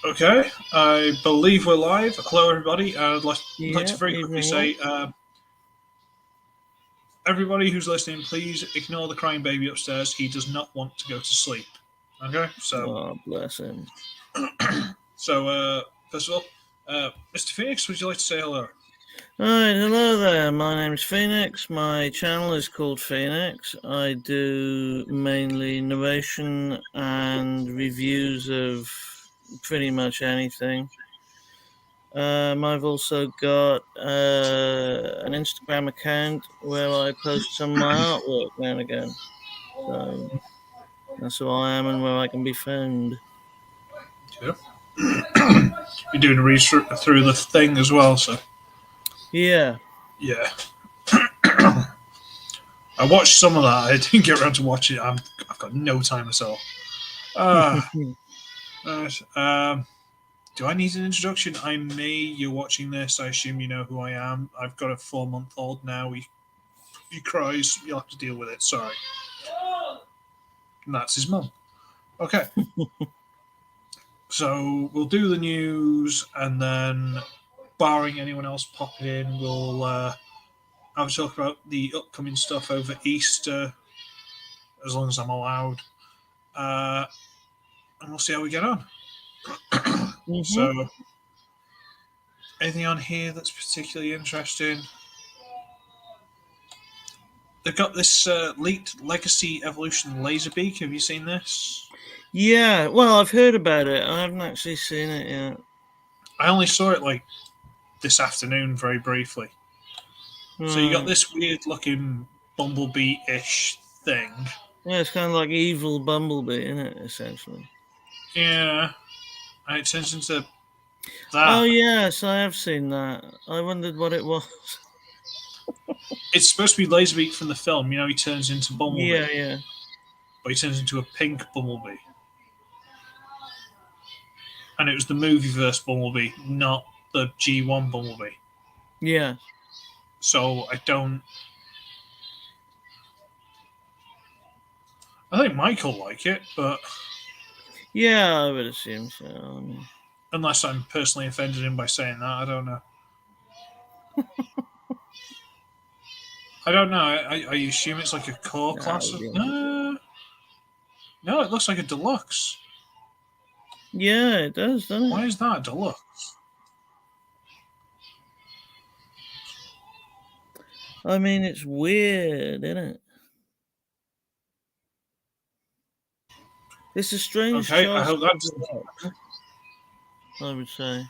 Okay, I believe we're live. Hello, everybody. I'd like to Yeah, very quickly evening all. say, everybody who's listening, please ignore the crying baby upstairs. He does not want to go to sleep. Okay, Oh, bless him. first of all, Mr. Phoenix, would you like to say hello? Alright, hello there. My name's Phoenix. My channel is called Phoenix. I do mainly narration and reviews of pretty much anything. I've also got an Instagram account where I post some of my artwork now and again. So that's who I am and where I can be found. Yeah. You're doing a read through the thing as well, so Yeah. yeah. I watched some of that. I didn't get around to watching it. I've got no time myself. Ah, right. Do I need an introduction? I'm me. You're watching this. I assume you know who I am. I've got a 4-month-old now. He cries. You'll have to deal with it. Sorry. And that's his mum. Okay. So we'll do the news, and then, barring anyone else popping in, we'll have a talk about the upcoming stuff over Easter, as long as I'm allowed. Uh, and we'll see how we get on. Mm-hmm. So, anything on here that's particularly interesting? They've got this leaked Legacy Evolution Laserbeak. Have you seen this? Yeah, well, I've heard about it. I haven't actually seen it yet. I only saw it like this afternoon, very briefly. So you got Right. this weird looking bumblebee-ish thing. Yeah, it's kind of like evil Bumblebee, isn't it, essentially? Yeah, and it turns into Oh, that. yes, I have seen that. I wondered what it was. It's supposed to be Laserbeak from the film. You know, he turns into Bumblebee, Yeah, yeah. but he turns into a pink Bumblebee. And it was the movieverse Bumblebee, not the G1 Bumblebee. Yeah. So I think Mike will like it, but Yeah, I would assume so. I mean, unless I'm personally offended him by saying that, I don't know. I don't know. I assume it's like a core that class would of. be interesting. No, it looks like a deluxe. Yeah, it does, doesn't Why it? is that a deluxe? I mean, it's weird, isn't it? It's a strange Okay, I choice hope of that's. deluxe, I would say.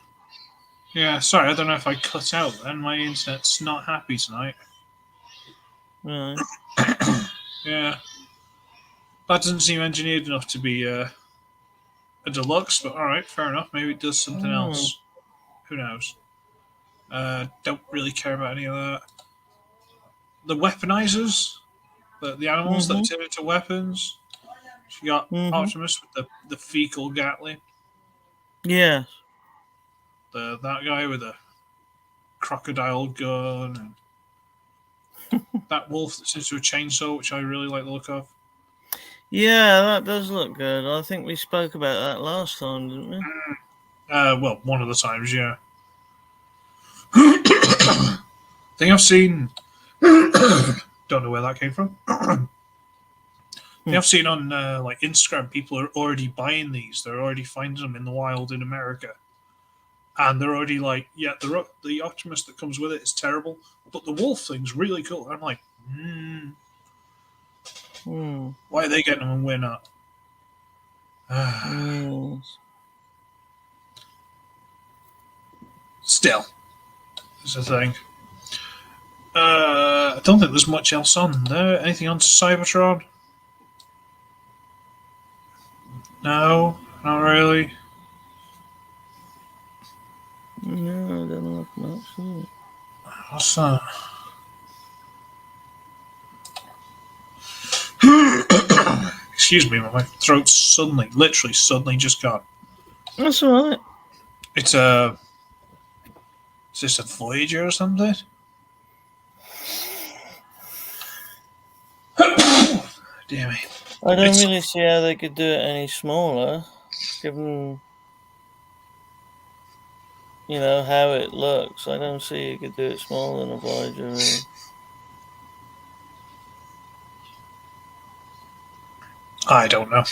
Yeah, sorry, I don't know if I cut out then. My internet's not happy tonight. Right. Yeah, that doesn't seem engineered enough to be a deluxe, but alright, fair enough. Maybe it does something Oh. else. Who knows? Don't really care about any of that. The weaponizers, the animals that Mm-hmm. turn into weapons. You got Mm-hmm. Optimus with the fecal Gatling, Yes. that guy with a crocodile gun, and that wolf that's into a chainsaw, which I really like the look of. Yeah, that does look good. I think we spoke about that last time, didn't we? Well, one of the times, yeah. I think I've seen. Don't know where that came from. I think Hmm. I've seen on like Instagram, people are already buying these. They're already finding them in the wild in America, and they're already like, yeah, the Optimus that comes with it is terrible, but the wolf thing's really cool. I'm like, Hmm. why are they getting them and we're not? Yes. Still, it's a thing. I don't think there's much else on there. Anything on Cybertron? No, not really. No, I don't look much. What's that? Excuse me, my throat's literally suddenly just gone. That's all right. It's a. Is this a Voyager or something? Damn it. I don't It's really see how they could do it any smaller, given. you know, how it looks. I don't see you could do it smaller than a Voyager, really. I don't know.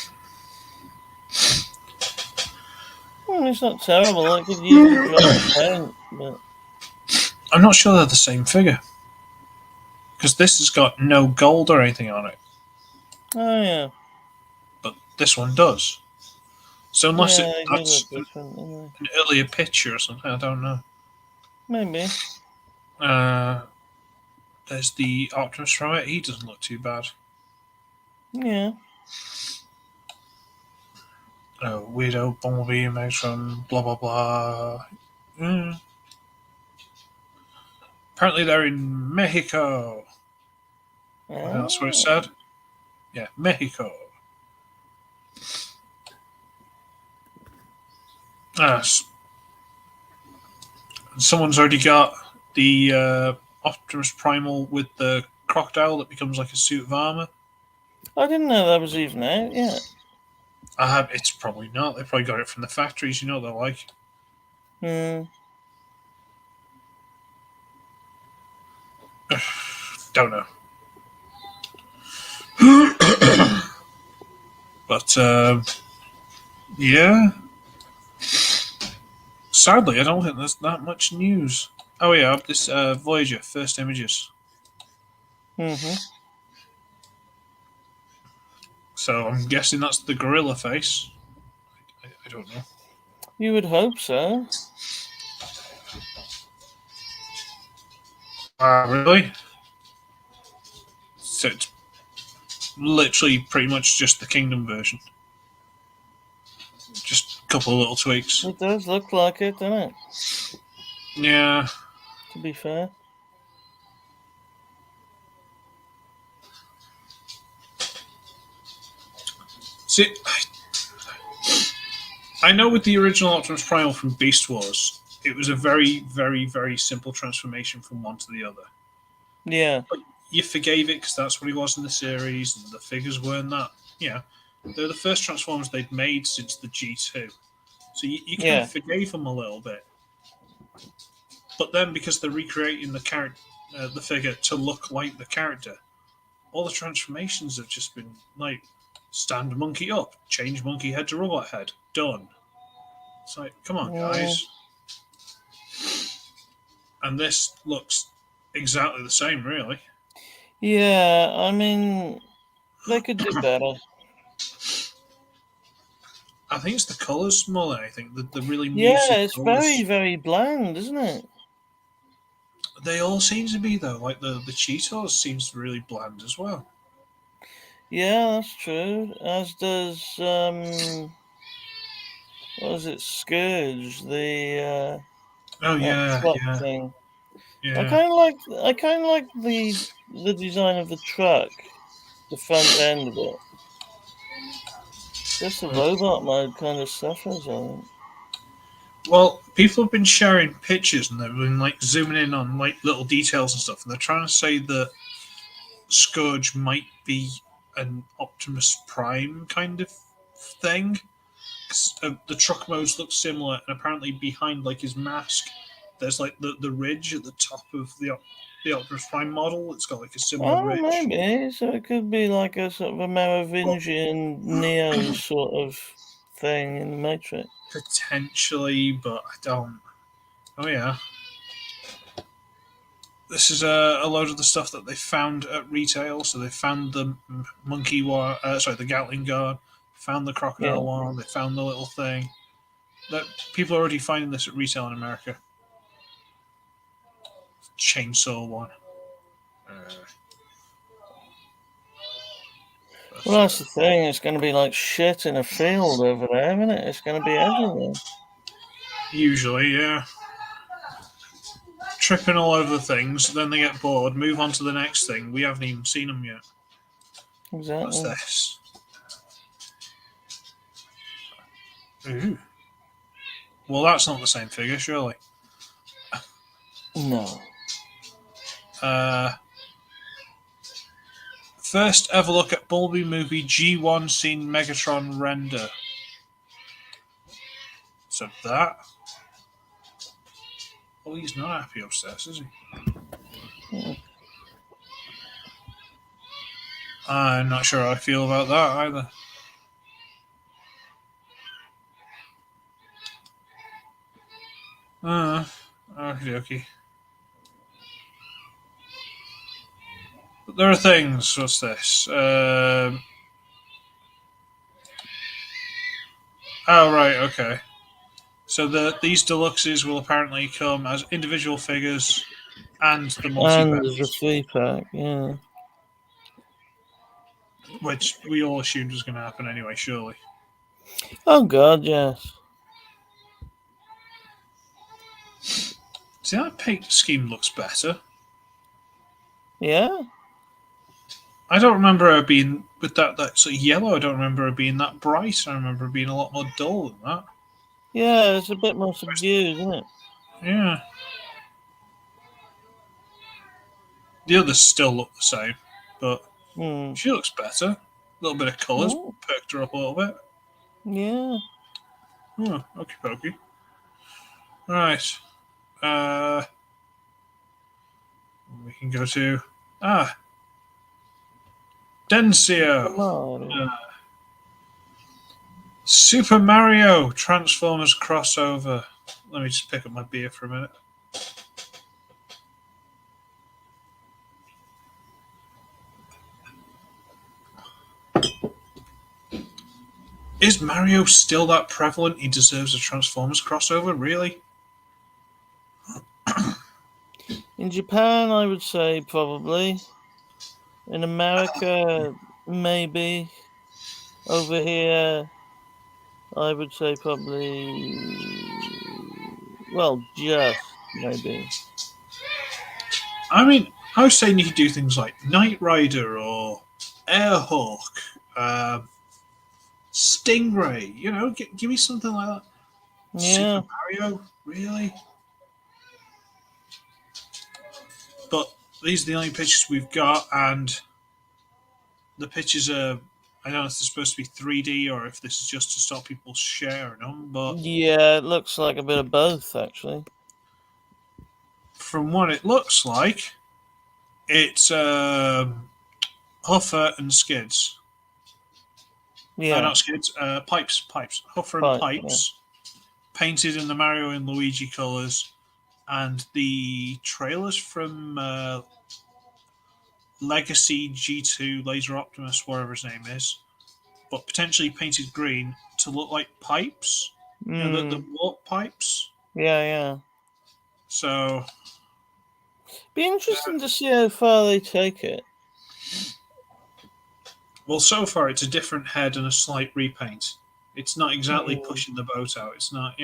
It's not terrible. I could use the dry paint, but I'm not sure they're the same figure because this has got no gold or anything on it, oh yeah, but this one does. So unless yeah, they do that's look different, don't an earlier picture or something, I don't know. they? Maybe. Uh, there's the Optimus from it. He doesn't look too bad. Yeah. Weirdo, Bumblebee, Megatron, blah blah blah. Mm. Apparently they're in Mexico. I think that's what it Oh. said. Yeah, Mexico. Ah, someone's already got the Optimus Primal with the crocodile that becomes like a suit of armor. I didn't know that was even out yet. It's probably not. They probably got it from the factories. You know what they're like. Hmm. Don't know. But yeah. Sadly, I don't think there's that much news. Oh yeah, this Voyager first images. Mm-hmm. So I'm guessing that's the gorilla face. I don't know. You would hope so. Really? So it's literally pretty much just the Kingdom version. Just a couple of little tweaks. It does look like it, doesn't it? Yeah. To be fair. See, I know with the original Optimus Primal from Beast Wars, it was a very, very, very simple transformation from one to the other. Yeah. But you forgave it because that's what he was in the series, and the figures weren't that. Yeah, they're the first Transformers they'd made since the G2. So you kind Yeah. of forgave them a little bit. But then because they're recreating the figure to look like the character, all the transformations have just been like stand monkey up, change monkey head to robot head, done. It's like, come on, Mm, guys. And this looks exactly the same, really. yeah, I mean, they could do better. I think it's the colours more than anything. The really Yeah, muted it's very, colours. very bland, isn't it? They all seem to be though. Like the Cheetos seems really bland as well. Yeah, that's true. As does what was it, Scourge, the Oh that yeah, truck yeah, thing. yeah. I kinda like the design of the truck, the front end of it. Just the robot mode kind of suffers, I think. Well, people have been sharing pictures and they've been like zooming in on like little details and stuff, and they're trying to say that Scourge might be an Optimus Prime kind of thing. The truck modes look similar, and apparently behind like his mask, there's like the ridge at the top of the Optimus Prime model. It's got like a similar Oh, ridge. maybe. So it could be like a sort of a But Merovingian Neo sort of thing in the Matrix. potentially, but I don't. Oh yeah, this is a load of the stuff that they found at retail. So they found the monkey one, the Gatling gun, found the Yeah. crocodile one, they found the little thing. That people are already finding this at retail in America. Chainsaw one. Uh, Well, but, that's the thing. It's going to be like shit in a field over there, isn't it? It's going to be everywhere. usually, yeah. Tripping all over the things, then they get bored, move on to the next thing. We haven't even seen them yet. What's Exactly. this? Ooh. Well, that's not the same figure, surely. No. Uh, First ever look at Bumblebee movie G1 scene Megatron render. So that. Oh, he's not happy upstairs, is he? Hmm. I'm not sure how I feel about that either. Okie dokie. But there are things. What's this? Oh, right, okay. So these deluxes will apparently come as individual figures and the multi And there's a packs, 3-pack, yeah. which we all assumed was going to happen anyway, surely. Oh God, yes. See, that paint scheme looks better. Yeah, I don't remember her being with that sort of yellow. I don't remember her being that bright. I remember her being a lot more dull than that. yeah. It's a bit more subdued, isn't it? Yeah, the others still look the same, but Hmm. she looks better. A little bit of colours Hmm. perked her up a little bit. Yeah. Oh, okie pokey. Right. Uh, we can go to Densio. Mario. Super Mario Transformers crossover. Let me just pick up my beer for a minute. Is Mario still that prevalent? He deserves a Transformers crossover, really? In Japan, I would say probably. In America, maybe. Over here, I would say probably. Well, just maybe. I mean, I was saying you could do things like Knight Rider or Airhawk, um, Stingray. Give me something like that. Super Yeah. Mario, really? But these are the only pictures we've got, and the pictures are. I don't know if they're supposed to be 3D or if this is just to stop people sharing them, but Yeah, it looks like a bit of both, actually. from what it looks like, it's Huffer and Skids. Yeah, Not Skids, Pipes. Huffer and quite. Yeah. Pipes, painted in the Mario and Luigi colours, and the trailers from Legacy G2 Laser Optimus, whatever his name is, but potentially painted green to look like pipes. The Mm, warp pipes. yeah, yeah. So, Be interesting to see how far they take it. well, so far it's a different head and a slight repaint. It's not exactly Mm. pushing the boat out. It's not.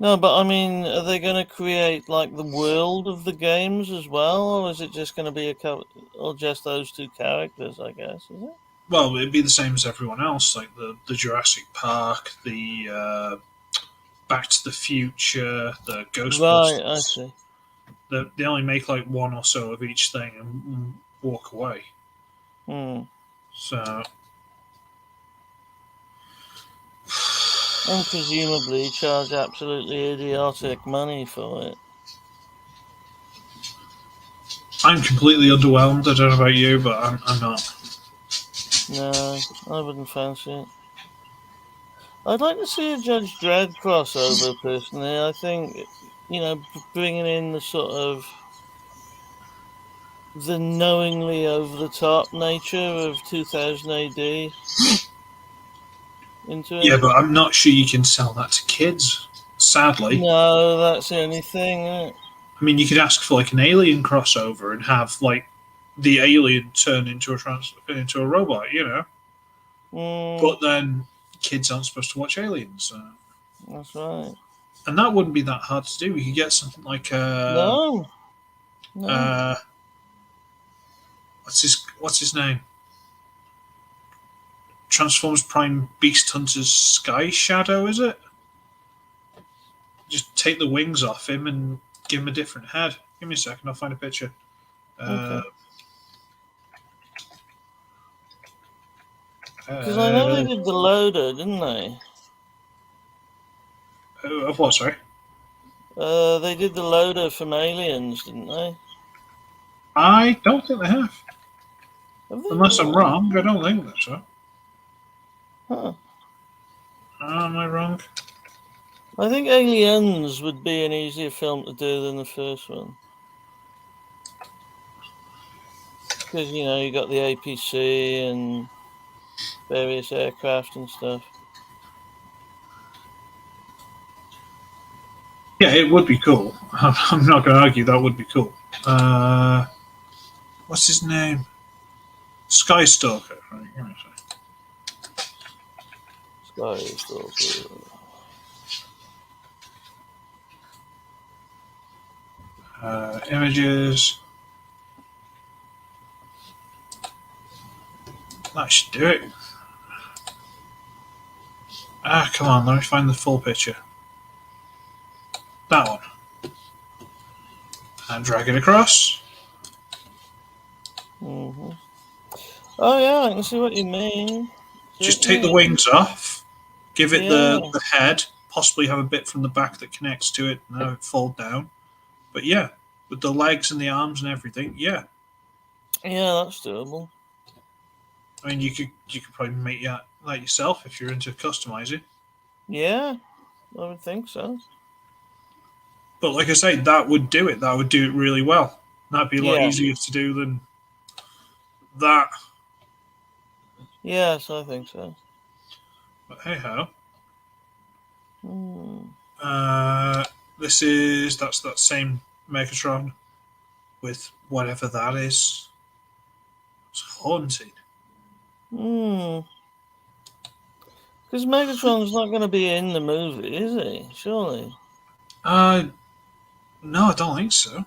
No, but I mean, are they going to create like the world of the games as well, or is it just going to be or just those two characters? I guess is it? Well, it'd be the same as everyone else, like the Jurassic Park, the Back to the Future, the Right, I Ghostbusters. see. They only make like one or so of each thing and walk away. Hmm. So And presumably charge absolutely idiotic money for it. I'm completely underwhelmed. I don't know about you, but I'm not. No, I wouldn't fancy it. I'd like to see a Judge Dredd crossover personally. I think, bringing in the sort of the knowingly over the top nature of 2000 AD into Yeah, it. but I'm not sure you can sell that to kids. Sadly, No, that's the only thing, isn't it? I mean, you could ask for like an alien crossover and have like the alien turn into a robot. Mm, But then kids aren't supposed to watch aliens. that's right. And that wouldn't be that hard to do. We could get something like No, no. uh, what's his name? Transformers Prime Beast Hunter's Sky Shadow, is it? Just take the wings off him and give him a different head. Give me a second, I'll find a picture. Uh, Okay. Because I know they did the loader, didn't they? of what? Sorry. They did the loader from Aliens, didn't they? I don't think they have. Have they Unless I'm not? wrong, I don't think that's so. Huh. Am I wrong? I think Aliens would be an easier film to do than the first one. Because, you got the APC and various aircraft and stuff. Yeah, it would be cool. I'm not going to argue that would be cool. Uh, what's his name? Skystalker. Right, give me a sec. Skystalker. Images. That should do it. Come on, let me find the full picture. That one. And drag it across. Hmm. Oh, yeah, I can see what you mean. Just take the Certainly. wings off. Give it Yeah. the head. Possibly have a bit from the back that connects to it and have it fold down. But yeah, with the legs and the arms and everything, yeah. Yeah, that's doable. I mean, you could probably make that like yourself if you're into customizing. Yeah, I would think so. But like I say, that would do it. That would do it really well. That'd be a lot Yeah. easier to do than that. Yes, I think so. But hey ho. Hmm. That's that same Megatron with whatever that is. It's haunted. Hmm. Because Megatron's not going to be in the movie, is he? Surely. Uh, no, I don't think so.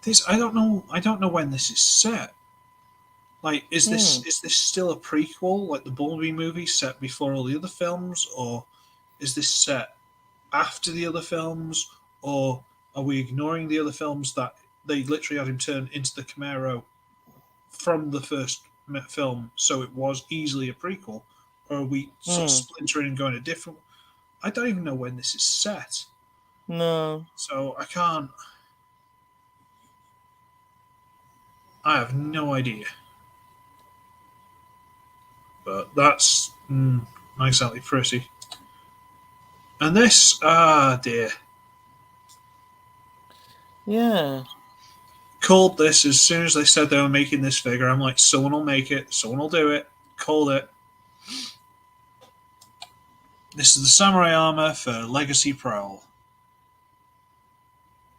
This I don't know. I don't know when this is set. Like, Hmm. is this still a prequel, like the Bumblebee movie, set before all the other films, or is this set after the other films, or are we ignoring the other films that they literally had him turn into the Camaro from the first film, so it was easily a prequel, or are we sort of Hmm. splintering and going a different? I don't even know when this is set, No. so I can't. I have no idea. But that's not exactly pretty. And this, dear, Yeah. called this as soon as they said they were making this figure. I'm like, someone will make it, someone will do it. Called it. This is the samurai armor for Legacy Prowl,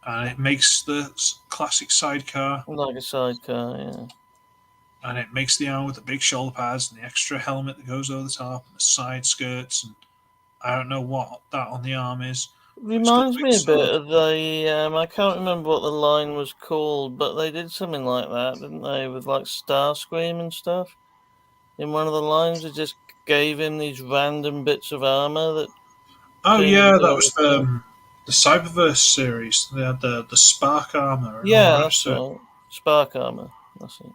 and it makes the classic sidecar, Like a sidecar, yeah. and it makes the armor with the big shoulder pads and the extra helmet that goes over the top, and the side skirts, and I don't know what that on the arm is, but it's got the Reminds big me a bit sword. of I can't remember what the line was called, but they did something like that, didn't they? With like Starscream and stuff. In one of the lines, they just gave him these random bits of armor that Oh turned yeah, into that other was stuff. the Cyberverse series. They had the spark armor and all the Yeah, rest that's of it. right. Spark armor. That's it.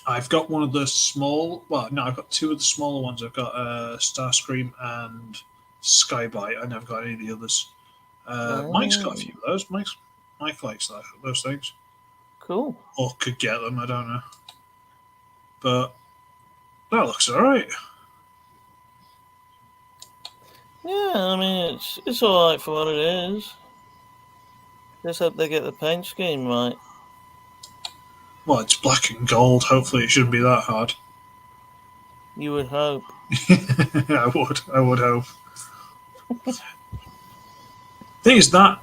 I've got one of the small. Well, no, I've got two of the smaller ones. I've got Starscream and Skybite. I never got any of the others. Mike's got a Oh, few of those. Mike likes those things, cool. or could get them. I don't know, but that looks all right. Yeah, I mean it's all right for what it is. Just hope they get the paint scheme right. Well, it's black and gold. Hopefully, it shouldn't be that hard. You would hope. I would hope. Thing is that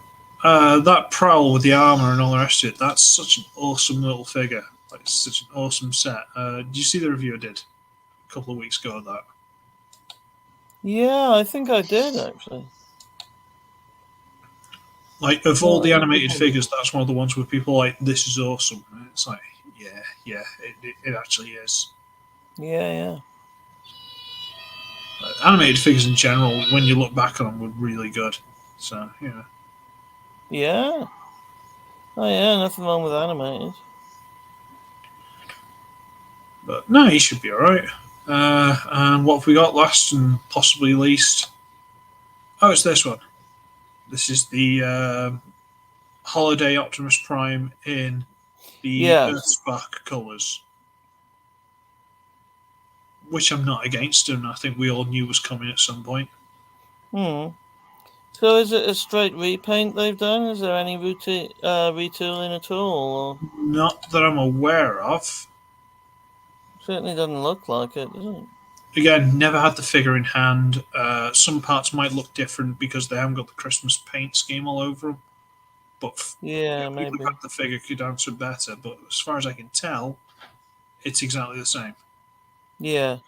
prowl with the armor and all the rest of it. That's such an awesome little figure. Like such an awesome set. Did you see the review I did a couple of weeks ago of that? Yeah, I think I did actually. Like of all Yeah, the I think animated I did. figures, that's one of the ones where people are like, "This is awesome." And it's like, yeah, it actually is. Yeah, yeah. Animated figures in general, when you look back on them, were really good. So yeah, Yeah. Oh yeah, nothing wrong with animated. but no, he should be all right. And what have we got last and possibly least? Oh, it's this one. This is the holiday Optimus Prime in the Yes. Earthspark colours, which I'm not against, and I think we all knew was coming at some point. Hmm. So is it a straight repaint they've done? Is there any retooling at all? Or Not that I'm aware of. certainly doesn't look like it, does it? Again, never had the figure in hand. Some parts might look different because they haven't got the Christmas paint scheme all over them. But Yeah, people who maybe. had the figure could answer better. But as far as I can tell, it's exactly the same. Yeah.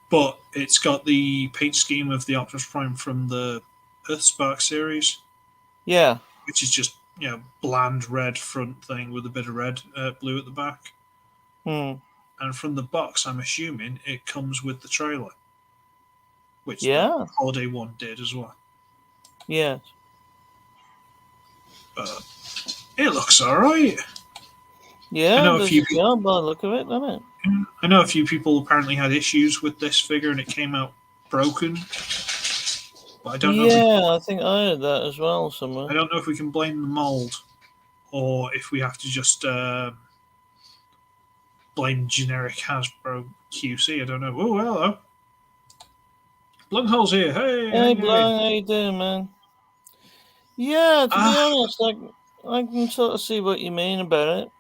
But it's got the paint scheme of the Optimus Prime from the Earthspark series, Yeah. which is just bland red front thing with a bit of red, blue at the back. Hmm. And from the box, I'm assuming it comes with the trailer, which the Yeah. holiday one did as well. Yes. But it looks all right. I Yeah, know a does few the people. job by the look of it, doesn't it? I know a few people apparently had issues with this figure and it came out broken. But I don't know if Yeah, I think I heard that as well somewhere. I don't know if we can blame the mold or if we have to just blame generic Hasbro QC. I don't know. Oh, hello. Blumhole's here. Hey, how Hey, you doing? Blind, how you doing, man? Yeah, to be Ah, honest, I can sort of see what you mean about it.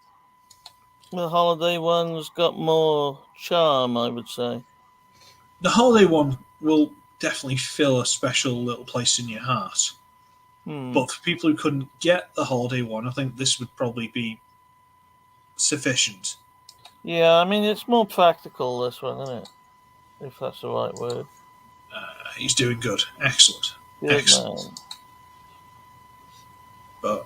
The holiday one's got more charm, I would say. the holiday one will definitely fill a special little place in your heart. Hmm. But for people who couldn't get the holiday one, I think this would probably be sufficient. Yeah, I mean, it's more practical, this one, isn't it? If that's the right word. He's doing good. Excellent. Good, Excellent. man. But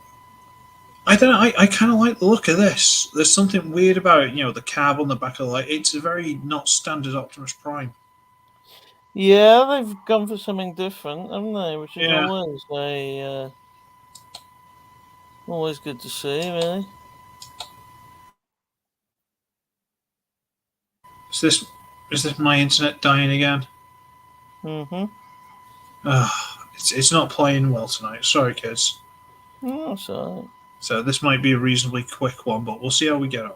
I don't know. I kind of like the look of this. There's something weird about it. The cab on the back of the light. It's a very not standard Optimus Prime. Yeah, they've gone for something different, haven't they? Which is Yeah. always good to see, really. Is this is this my internet dying again? Mm-hmm. It's not playing well tonight. Sorry, kids. Oh, that's all So this might be a reasonably quick one, but we'll see how we get on.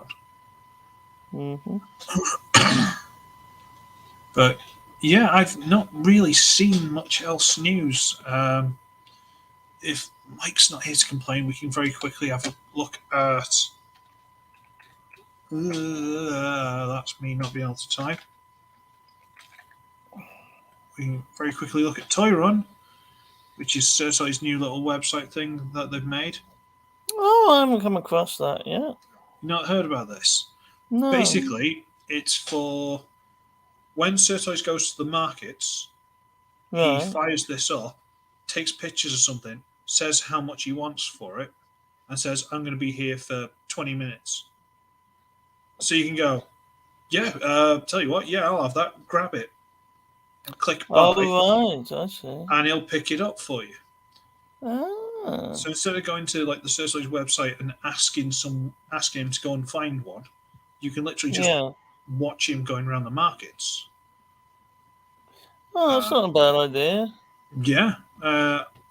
right. Mm-hmm. But yeah, I've not really seen much else news. If Mike's not here to complain, we can very quickly have a look at. That's me not being able to type. We can very quickly look at Toy Run, which is Cersei's new little website thing that they've made. Oh, I haven't come across that yet. You not heard about this? No. Basically, it's for when Cersei goes to the markets, he Right. fires this up, takes pictures of something, says how much he wants for it, and says, I'm going to be here for 20 minutes. So you can go, yeah, tell you what, yeah, I'll have that, grab it, and click buy, Oh, right. I see. and he'll pick it up for you. Ah. So instead of going to like the Cersei's website and asking him to go and find one, you can literally just Yeah. watch him going around the markets. Oh, that's not a bad idea. Yeah,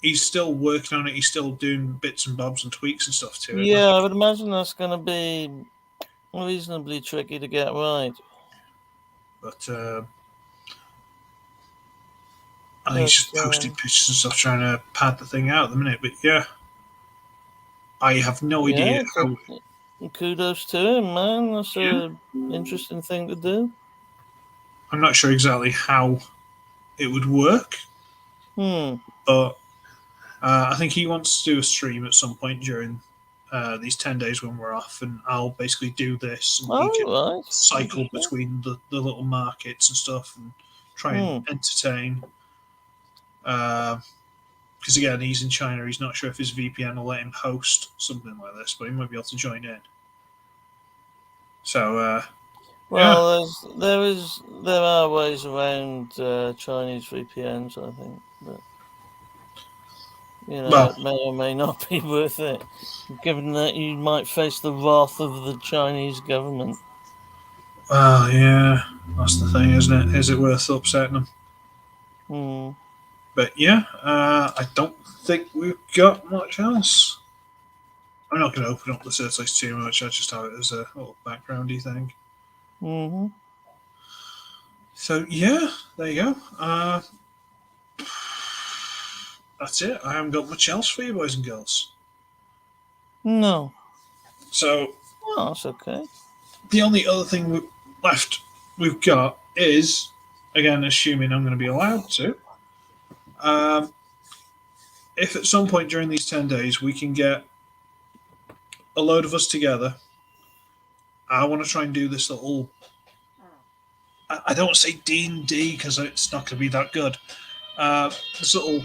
he's still working on it. He's still doing bits and bobs and tweaks and stuff to it. Yeah, I would imagine that's going to be reasonably tricky to get right. But I think he's just But, posting pictures and stuff, trying to pad the thing out at the minute. But yeah, I have no yeah, idea how. kudos to him, man. That's Yeah, a interesting thing to do. I'm not sure exactly how it would work, Hmm. but I think he wants to do a stream at some point during these 10 days when we're off, and I'll basically do this, and he can Oh, right. cycle Interesting. between the little markets and stuff and try and entertain. Because again, he's in China, he's not sure if his VPN will let him host something like this, but he might be able to join in. So, yeah. Well, there are ways around Chinese VPNs, I think, but Well, it may or may not be worth it, given that you might face the wrath of the Chinese government. yeah, that's the thing, isn't it? Is it worth upsetting them? Hmm. But yeah, I don't think we've got much else. I'm not going to open up the search list too much. I just have it as a little backgroundy thing. Mm-hmm. So yeah, there you go. That's it. I haven't got much else for you, boys and girls. No. So Oh, that's okay. the only other thing left we've got is, again, assuming I'm going to be allowed to, um, if at some point during these 10 days we can get a load of us together, I want to try and do this little. I don't want to say D&D because it's not going to be that good. This little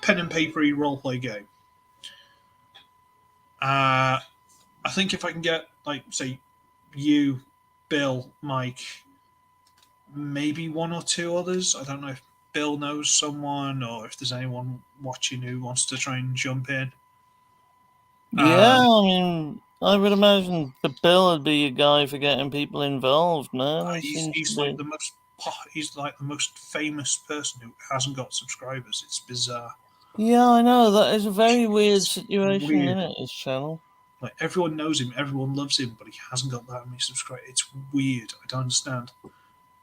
pen and papery roleplay game. I think if I can get, like, say, you, Bill, Mike, maybe one or two others. I don't know if Bill knows someone or if there's anyone watching who wants to try and jump in. Yeah, I mean, I would imagine the Bill would be a guy for getting people involved, man. He he's seems to he's like be. the most he's like the most famous person who hasn't got subscribers. It's bizarre. Yeah, I know. That is a very weird It's situation, weird. isn't it, his channel? Like everyone knows him, everyone loves him, but he hasn't got that many subscribers. It's weird. I don't understand.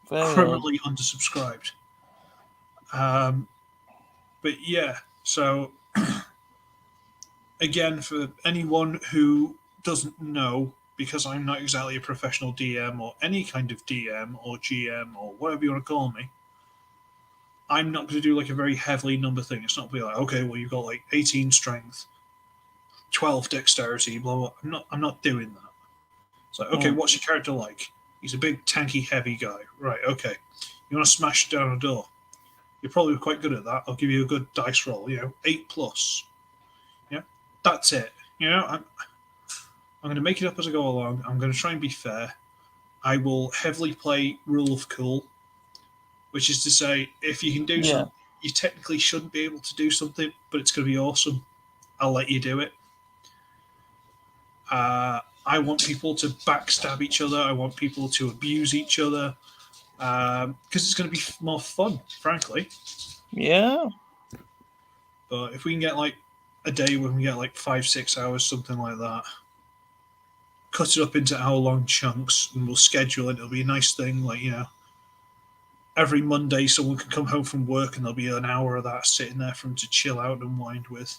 Very odd. Criminally undersubscribed. Um, but yeah, so again, for anyone who doesn't know, because I'm not exactly a professional DM or any kind of DM or GM or whatever you want to call me, I'm not going to do like a very heavily number thing. It's not be like, okay, well you've got like 18 strength, 12 dexterity, blah blah. I'm not doing that. So okay, Mm. what's your character like? He's a big tanky heavy guy. Right, okay. You want to smash down a door? You're probably quite good at that. I'll give you a good dice roll. 8+. Yeah, that's it. I'm going to make it up as I go along. I'm going to try and be fair. I will heavily play rule of cool, which is to say, if you can do Yeah. something, you technically shouldn't be able to do something, but it's going to be awesome. I'll let you do it. I want people to backstab each other. I want people to abuse each other because it's going to be more fun, frankly. Yeah. But if we can get like a day where we can get like 5-6 hours, something like that, cut it up into hour-long chunks, and we'll schedule it. It'll be a nice thing, like every Monday someone can come home from work and there'll be an hour of that sitting there for them to chill out and wind with,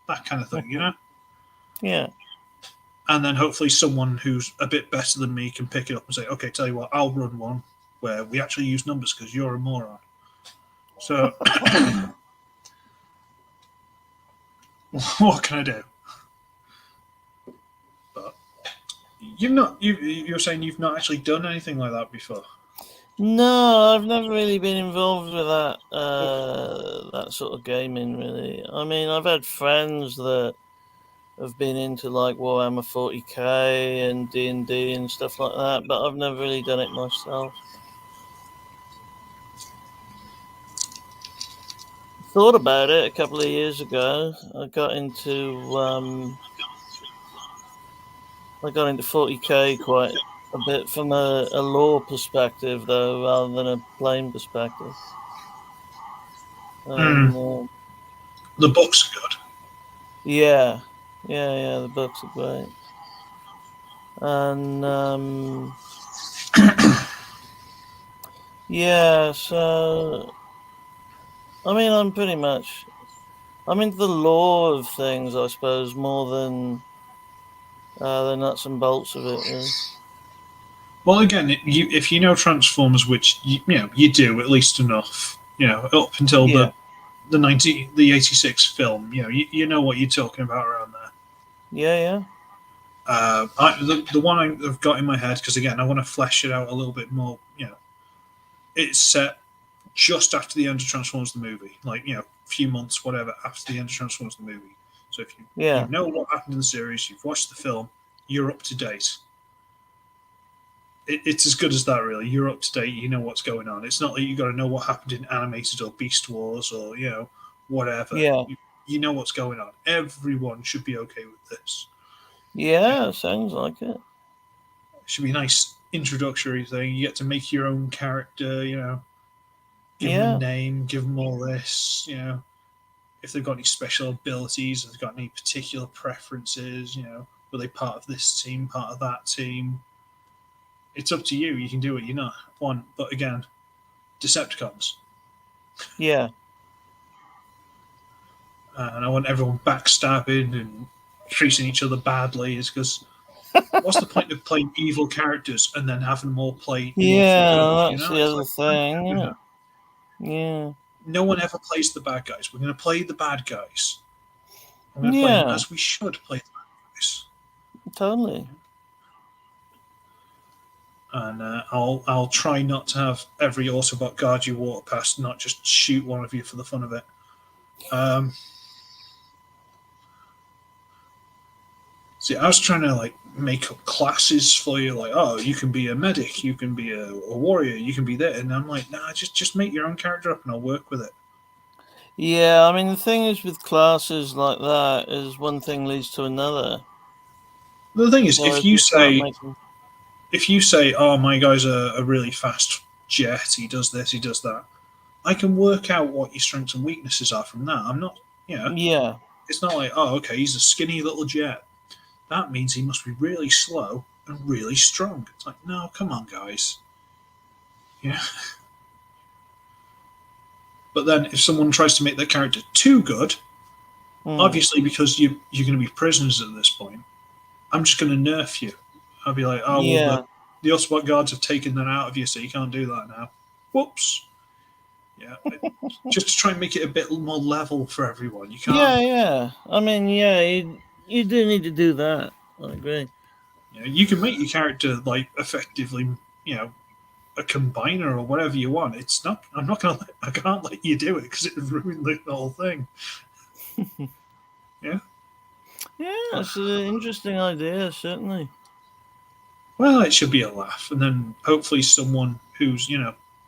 that kind of thing. Yeah. And then hopefully someone who's a bit better than me can pick it up and say, okay, tell you what, I'll run one where we actually use numbers because you're a moron. So what can I do? But you're saying you've not actually done anything like that before. No, I've never really been involved with that sort of gaming. Really, I mean, I've had friends that have been into like Warhammer 40k and D&D and stuff like that, but I've never really done it myself. Thought about it a couple of years ago. I got into 40k quite a bit from a lore perspective, though, rather than a playing perspective. Mm, And the books are good. yeah, the books are great. And yeah, so I mean, I'm into the lore of things, I suppose, more than the nuts and bolts of it. Really. Well, again, if you know Transformers, which you do at least enough, up until Yeah, the 86 film, you know what you're talking about around there. yeah. The one I've got in my head, because again, I want to flesh it out a little bit more. It's set just after the end of Transformers the movie, like a few months, whatever, after the end of Transformers the movie. So if you Yeah, know what happened in the series, you've watched the film, you're up to date. It's as good as that, really. You're up to date. You know what's going on. It's not that you got to know what happened in Animated or Beast Wars or whatever. yeah, You know what's going on. Everyone should be okay with this. yeah. Sounds like it. It should be a nice introductory thing. You get to make your own character. Give them a Yeah. name, give them all this, if they've got any special abilities, if they've got any particular preferences, were they part of this team, part of that team? It's up to you. You can do what you want. But again, Decepticons. Yeah. And I want everyone backstabbing and treating each other badly, is because what's the point of playing evil characters and then having them all play lawful good? Yeah, that's the It's other like, thing, isn't it? Yeah. no one ever plays the bad guys. We're going to play the bad guys. I'm going to play them Yeah, as we should play the bad guys. totally. And I'll try not to have every Autobot guard you walk past, not just shoot one of you for the fun of it. See, I was trying to make up classes for you, like, oh, you can be a medic, you can be a warrior, you can be that, and I'm like, nah, just make your own character up and I'll work with it. Yeah, I mean, the thing is with classes like that is one thing leads to another. The thing is, So if you start making... if you say, oh, my guy's a really fast jet, he does this, he does that, I can work out what your strengths and weaknesses are from that. I'm not, Yeah. it's not like, oh, okay, he's a skinny little jet. That means he must be really slow and really strong. It's like, no, come on, guys. Yeah. But then if someone tries to make their character too good, obviously because you're going to be prisoners at this point, I'm just going to nerf you. I'll be like, oh, well, Yeah. the Autobot guards have taken that out of you, so you can't do that now. Whoops. Yeah. Just to try and make it a bit more level for everyone. You can't. Yeah. I mean, yeah, you do need to do that. I agree. You can make your character effectively, a combiner or whatever you want. It's not. I'm not gonna. I can't let you do it because it would ruin the whole thing. Yeah. Yeah, it's an interesting idea, certainly. Well, it should be a laugh, and then hopefully someone who's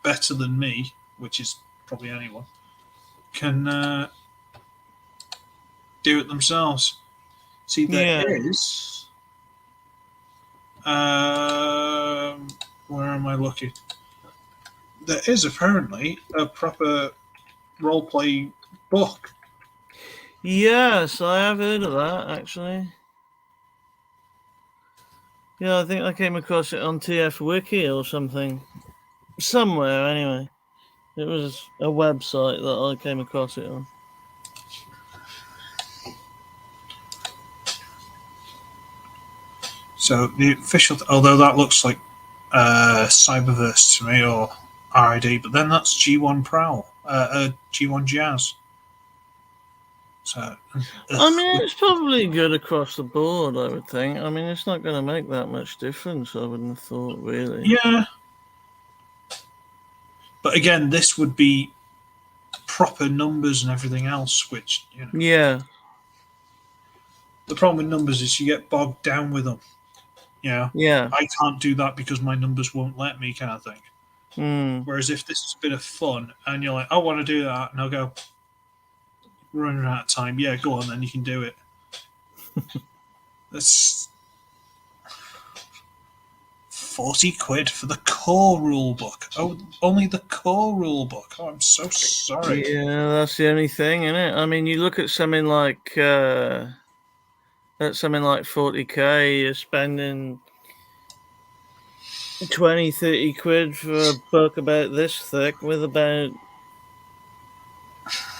better than me, which is probably anyone, can do it themselves. See, there Yeah. is. Where am I looking? There is apparently a proper roleplay book. Yes, I have heard of that, actually. Yeah, I think I came across it on TF Wiki or something. Somewhere, anyway. It was a website that I came across it on. So the official, although that looks like Cyberverse to me or RID, but then that's G1 Prowl, G1 Jazz. So, I mean, it's probably good across the board, I would think. I mean, it's not going to make that much difference, I wouldn't have thought, really. Yeah. But again, this would be proper numbers and everything else, which, Yeah. The problem with numbers is you get bogged down with them. Yeah. I can't do that because my numbers won't let me, kind of thing. Whereas if this is a bit of fun and you're like, I want to do that, and I'll go, running out of time. Yeah, go on, then you can do it. That's 40 quid for the core rule book. Oh, only the core rule book. Oh, I'm so sorry. Yeah, that's the only thing, isn't it? I mean, you look at something like 40k, you're spending 20, 30 quid for a book about this thick with about,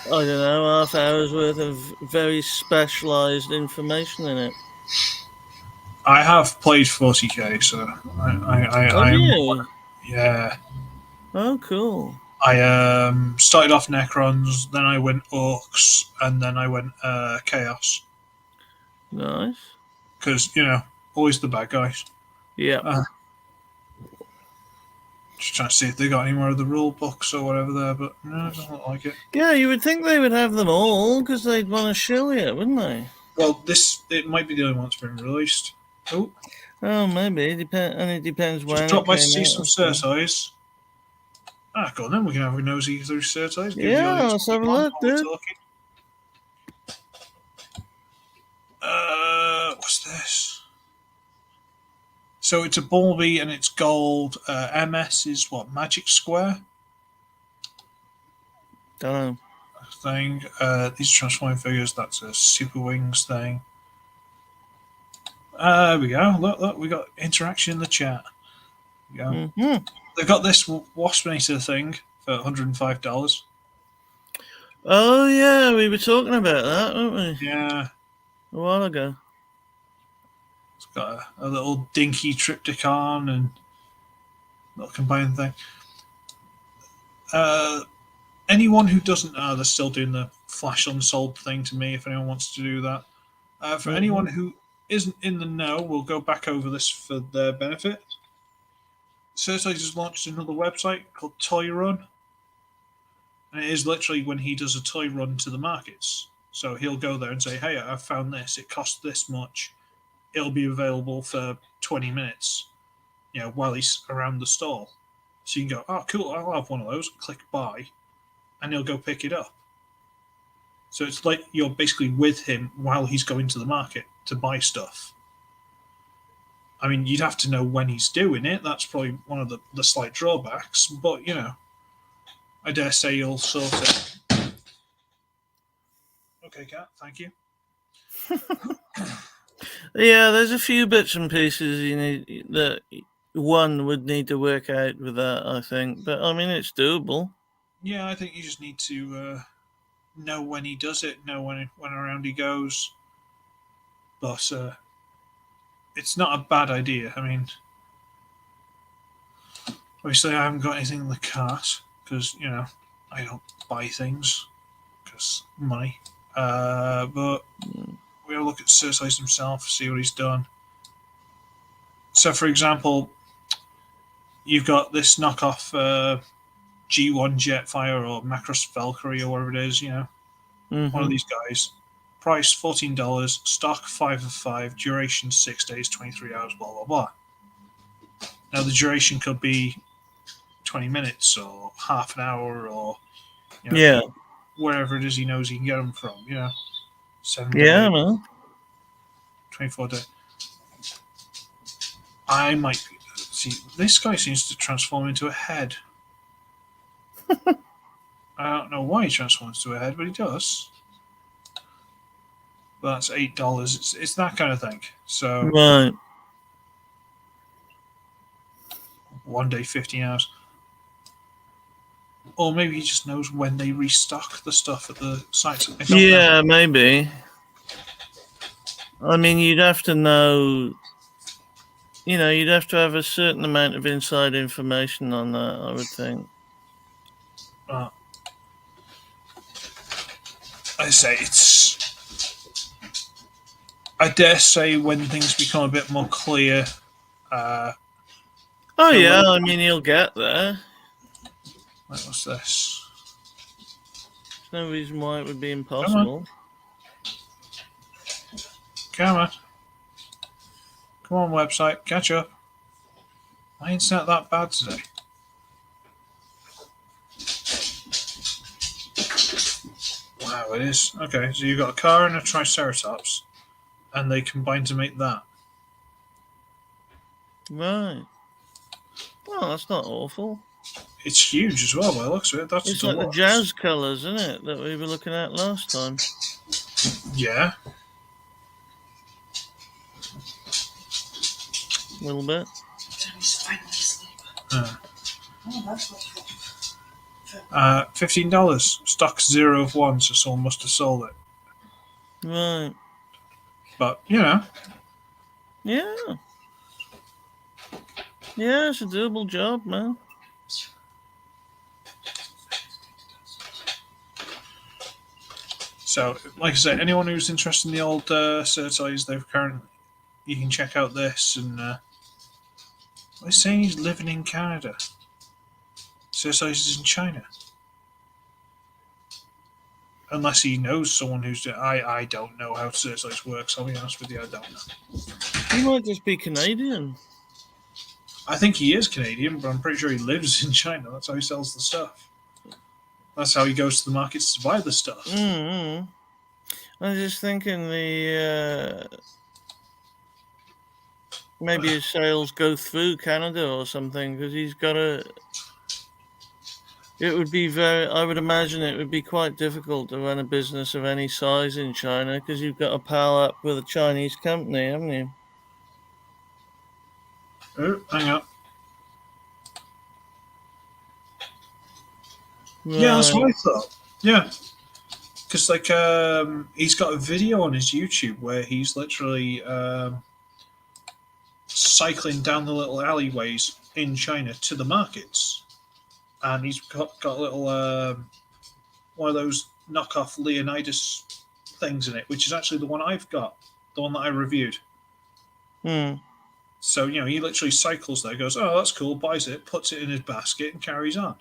I don't know, half hour's worth of very specialised information in it. I have played 40k, so Have you? Yeah. Oh, cool. I started off Necrons, then I went Orcs, and then I went Chaos. Nice. Because, always the bad guys. Yeah. Just trying to see if they got any more of the rule books or whatever there, but no, it doesn't look like it. Yeah, you would think they would have them all because they'd want to shill you, wouldn't they? Well, it might be the only one that's been released. Oh, maybe. And it depends when. Just drop by to see some Certais. Go on then, we can have a nosy through Certais. Yeah, let's have a look, dude. What's this? So it's a Bumblebee and it's gold. MS is what? Magic Square? Don't know. thing. These transforming figures, that's a Super Wings thing. There we go. Look, we got interaction in the chat. There we go. Mm-hmm. They've got this Waspinator thing for $105. Oh yeah, we were talking about that, weren't we? Yeah. A while ago. It's got a little dinky Triptychon and little combined thing. Anyone who doesn't know, they're still doing the Flash Unsold thing to me if anyone wants to do that. For anyone who isn't in the know, we'll go back over this for their benefit. Cersei has launched another website called Toy Run. And it is literally when he does a toy run to the markets. So he'll go there and say, hey, I've found this. It costs this much. It'll be available for 20 minutes, while he's around the stall. So you can go, oh, cool, I'll have one of those. Click buy. And he'll go pick it up. So it's like you're basically with him while he's going to the market to buy stuff. I mean, you'd have to know when he's doing it. That's probably one of the slight drawbacks. But, I dare say you'll sort it. Okay, Kat, thank you. Yeah, there's a few bits and pieces you need that one would need to work out with that, I think. But I mean, it's doable. Yeah, I think you just need to know when he does it, know when around he goes. But it's not a bad idea. I mean, obviously, I haven't got anything in the cart because I don't buy things because money. But we'll look at Cersei's himself, see what he's done. So, for example, you've got this knockoff G1 Jetfire or Macross Valkyrie or whatever it is, one of these guys. Price $14, stock 5 of 5, duration 6 days, 23 hours, blah, blah, blah. Now, the duration could be 20 minutes or half an hour or, wherever it is he knows he can get them from, 7 days, man. 24 days. I might see, this guy seems to transform into a head. I don't know why he transforms to a head, but he does. But that's $8. It's that kind of thing. So Right. 1 day, 15 hours. Or maybe he just knows when they restock the stuff at the sites. Yeah, maybe. I mean, you'd have to know. You'd have to have a certain amount of inside information on that, I would think. I say I dare say when things become a bit more clear. I mean, you'll get there. What's this? There's no reason why it would be impossible. Come on, website, catch up. My internet that bad today? Wow, it is. Okay, so you've got a car and a Triceratops, and they combine to make that. Right. Well, that's not awful. It's huge as well by the looks of it. That's it's like the jazz colours, isn't it, that we were looking at last time? Yeah. A little bit. $15. Stock 0 of 1, so someone must have sold it. Right. But, Yeah. Yeah, it's a doable job, man. So, like I said, anyone who's interested in the old Cersei's, you can check out this. And we're saying he's living in Canada. Cersei's is in China. Unless he knows someone who's... I don't know how Cersei's works, I'll be honest with you, I don't know. He might just be Canadian. I think he is Canadian, but I'm pretty sure he lives in China. That's how he sells the stuff. That's how he goes to the markets to buy the stuff. Mm-hmm. I was just thinking maybe his sales go through Canada or something, because he's got It would be very. I would imagine it would be quite difficult to run a business of any size in China because you've got to pal up with a Chinese company, haven't you? Oh, hang on. Yeah, that's what Right. I thought. Yeah, because like he's got a video on his YouTube where he's literally cycling down the little alleyways in China to the markets, and he's got a little one of those knockoff Leonidas things in it, which is actually the one I've got, the one that I reviewed. Hmm. So he literally cycles there, goes, "Oh, that's cool," buys it, puts it in his basket, and carries on.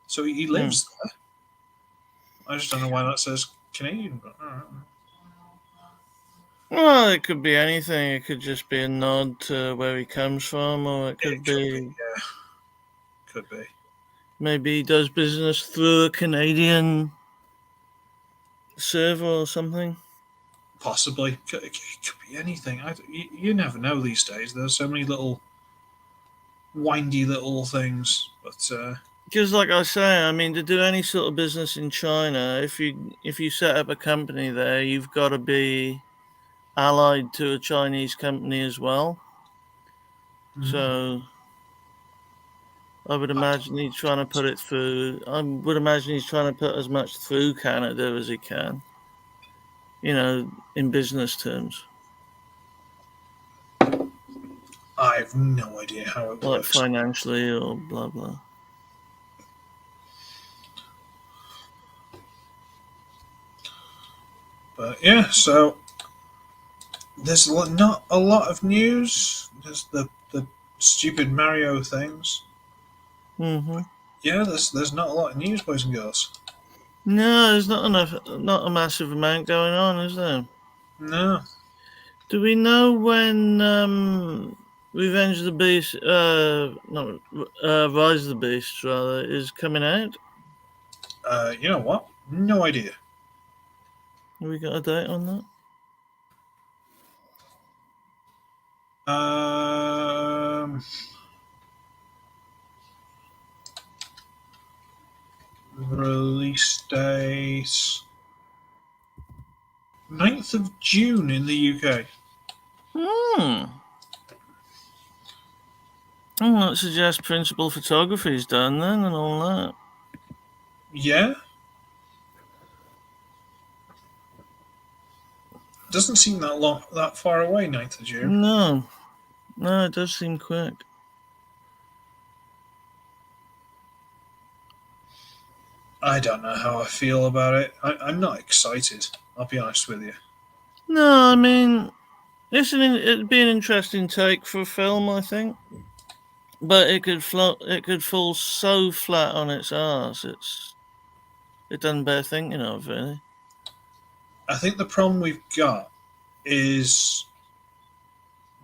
So he Hmm. lives there. I just don't know why that says Canadian. But, Well, it could be anything. It could just be a nod to where he comes from, or it it could could be, be yeah, could be. maybe he does business through a Canadian server or something. Possibly, it could be anything. You never know these days. There's so many little windy little things, but Because, like I say, I mean, to do any sort of business in China, if you set up a company there, you've got to be allied to a Chinese company as well. So I would imagine he's trying to put it through. I would imagine he's trying to put as much through Canada as he can. In business terms, I have no idea how it like works. financially or blah blah. But yeah, so there's not a lot of news. There's the stupid Mario things. Hmm. Yeah, there's not a lot of news, boys and girls. No, there's not enough, not a massive amount going on, is there? No, Do we know when Revenge of the Beast, no, Rise of the Beast rather, is coming out? you know what? No idea. Have we got a date on that? Um, Release date 9th of June in the UK. Hmm. Oh, that suggests principal photography's done then and all that. Yeah, doesn't seem that far away. 9th of June. No, no, it does seem quick. I don't know how I feel about it. I'm not excited. I'll be honest with you. No, I mean, it'd be an interesting take for a film, I think. But it could fall so flat on its arse. It doesn't bear thinking of, really. I think the problem we've got is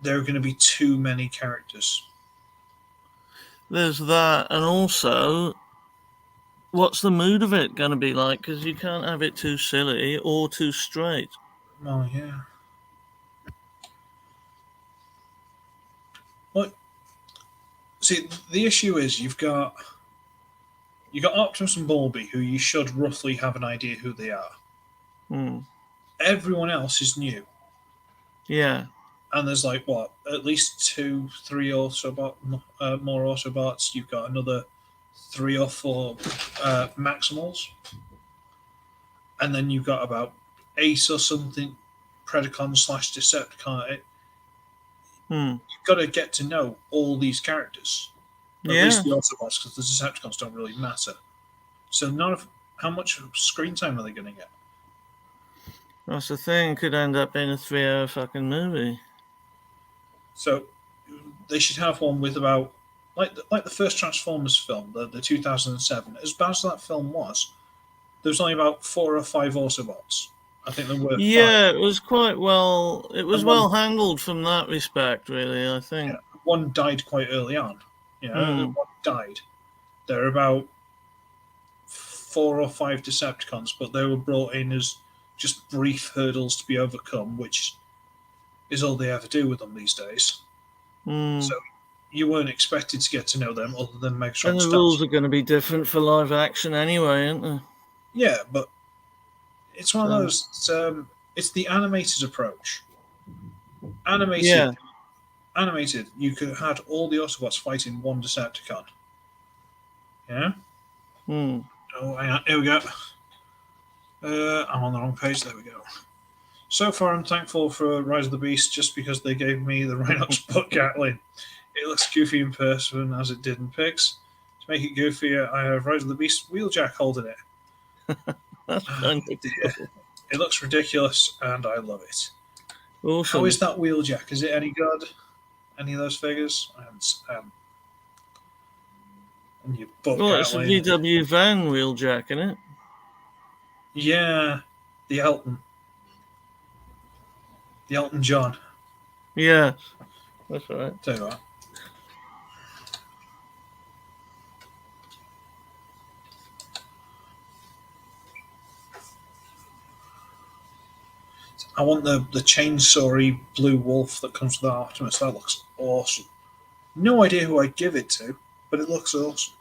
there are going to be too many characters. There's that, and also, what's the mood of it going to be like? Because you can't have it too silly or too straight. Oh yeah. Well, see, the issue is you got Optimus and Bulby, who you should roughly have an idea who they are. Hmm. Everyone else is new, Yeah. and there's like what at least two, three more Autobots. You've got another three or four Maximals, and then you've got about eight or something Predacon slash Decepticon. Hmm. You've got to get to know all these characters, at least Yeah. the Autobots, because the Decepticons don't really matter. So, none of how much screen time are they going to get? That's the thing. Could end up being a 3 hour fucking movie. So, they should have one with about like the first Transformers film, the 2007. As bad as that film was, there was only about 4 or 5 Autobots. I think there were 5, Yeah, it was quite well. It was and one well handled from that respect, really. I yeah, think. one died quite early on. Hmm. One died. There are about 4 or 5 Decepticons, but they were brought in as just brief hurdles to be overcome, which is all they ever do with them these days. Hmm. So you weren't expected to get to know them other than And Megatron's the statue. rules are going to be different for live action anyway, aren't they? Yeah, but it's one of So, those. It's the animated approach. Animated, yeah. animated. You could have had all the Autobots fighting one Decepticon. Yeah. Hmm. Oh, hang on. Here we go. I'm on the wrong page. There we go. So far, I'm thankful for Rise of the Beast just because they gave me the Rhinox butt Gatling. It looks goofy in person as it did in pics. To make it goofier, I have Rise of the Beast Wheeljack holding it. That's kind of cool. It looks ridiculous, and I love it. How Awesome. is that Wheeljack? Is it any good? Any of those figures? And your butt Well, it's a Gatling. VW van wheeljack, isn't it? Yeah, the Elton. The Elton John. Yeah, that's right. Tell you what. I want the chainsawy blue wolf that comes with the Optimus. That looks awesome. No idea who I'd give it to, but it looks awesome.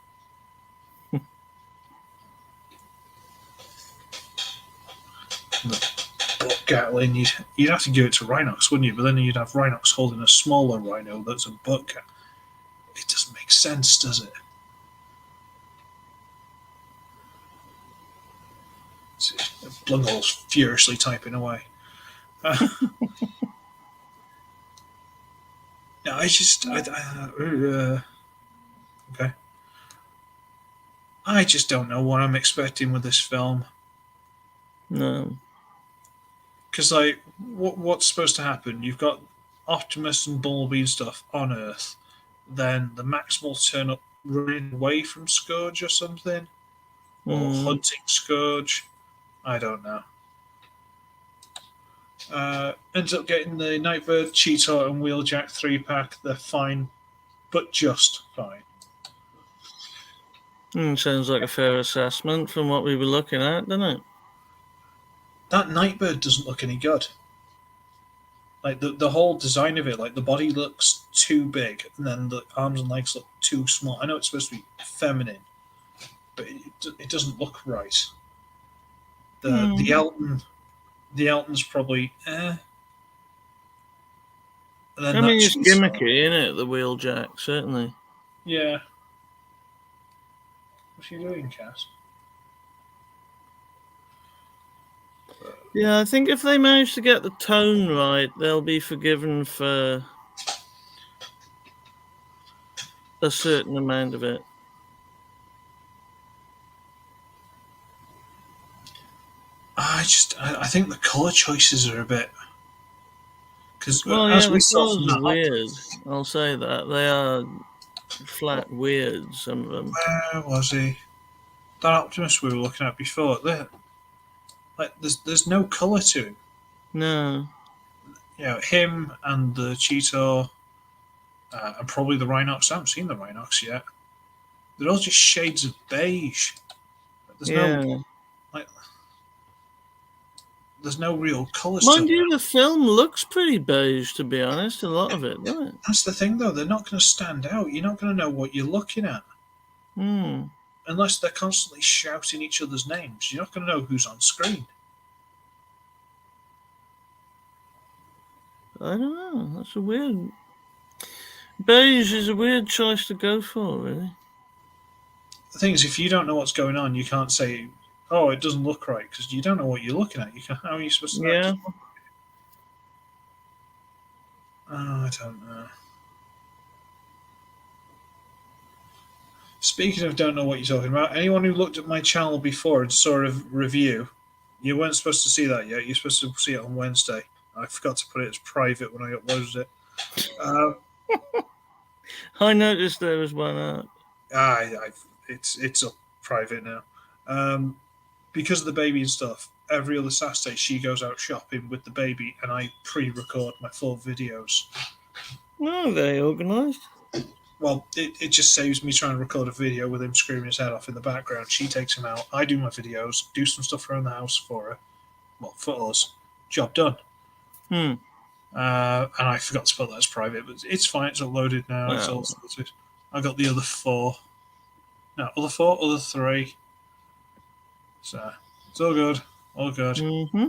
The butt Gatling, you'd have to give it to Rhinox, wouldn't you? But then you'd have Rhinox holding a smaller Rhino that's a butt cat. It doesn't make sense, does it? See, Blunghole's furiously typing away. No, okay. I just don't know what I'm expecting with this film. No. Because, like, what's supposed to happen? You've got Optimus and Bumblebee and stuff on Earth. Then the Maximals turn up running away from Scourge or something. Or hunting Scourge. I don't know. Ends up getting the Nightbird, Cheetah, and Wheeljack 3-pack. They're fine, but just fine. Sounds like a fair assessment from what we were looking at, doesn't it? That Nightbird doesn't look any good. Like the whole design of it, like the body looks too big, and then the arms and legs look too small. I know it's supposed to be feminine, but it doesn't look right. The Elton's probably And then I mean, it's cheese gimmicky, isn't it? The wheeljack, certainly. Yeah. What's she doing, Cass? Yeah, I think if they manage to get the tone right, they'll be forgiven for a certain amount of it. I think the color choices are a bit because Well, as yeah, we the saw colours from are that weird. I'll say that. They are flat weird, some of them. where was he? That Optimus we were looking at before. There's no color to him. No. You know, him and the Cheetor and probably the Rhinox. I haven't seen the Rhinox yet. They're all just shades of beige. There's no like. There's no real colours to Mind them. you, the film looks pretty beige, to be honest. A lot of it, doesn't it? That's the thing, though. They're not going to stand out. You're not going to know what you're looking at. Unless they're constantly shouting each other's names. You're not going to know who's on screen. I don't know. That's a weird... Beige is a weird choice to go for, really. The thing is, if you don't know what's going on, you can't say, oh, it doesn't look right, because you don't know what you're looking at. How are you supposed to know? Yeah. Oh, I don't know. Speaking of don't know what you're talking about, anyone who looked at my channel before and saw a review, you weren't supposed to see that yet. You're supposed to see it on Wednesday. I forgot to put it as private when I uploaded it. I noticed there was one up. It's up private now. Because of the baby and stuff, every other Saturday she goes out shopping with the baby, and I pre-record my full videos. Oh, very organised. Well, it just saves me trying to record a video with him screaming his head off in the background. She takes him out. I do my videos, do some stuff around the house for her. Well, for us. Job done. And I forgot to put that as private, but it's fine. It's uploaded now. It's all Well, sorted. I got the other four. No, other four, other three. So it's all good. All good. mm-hmm.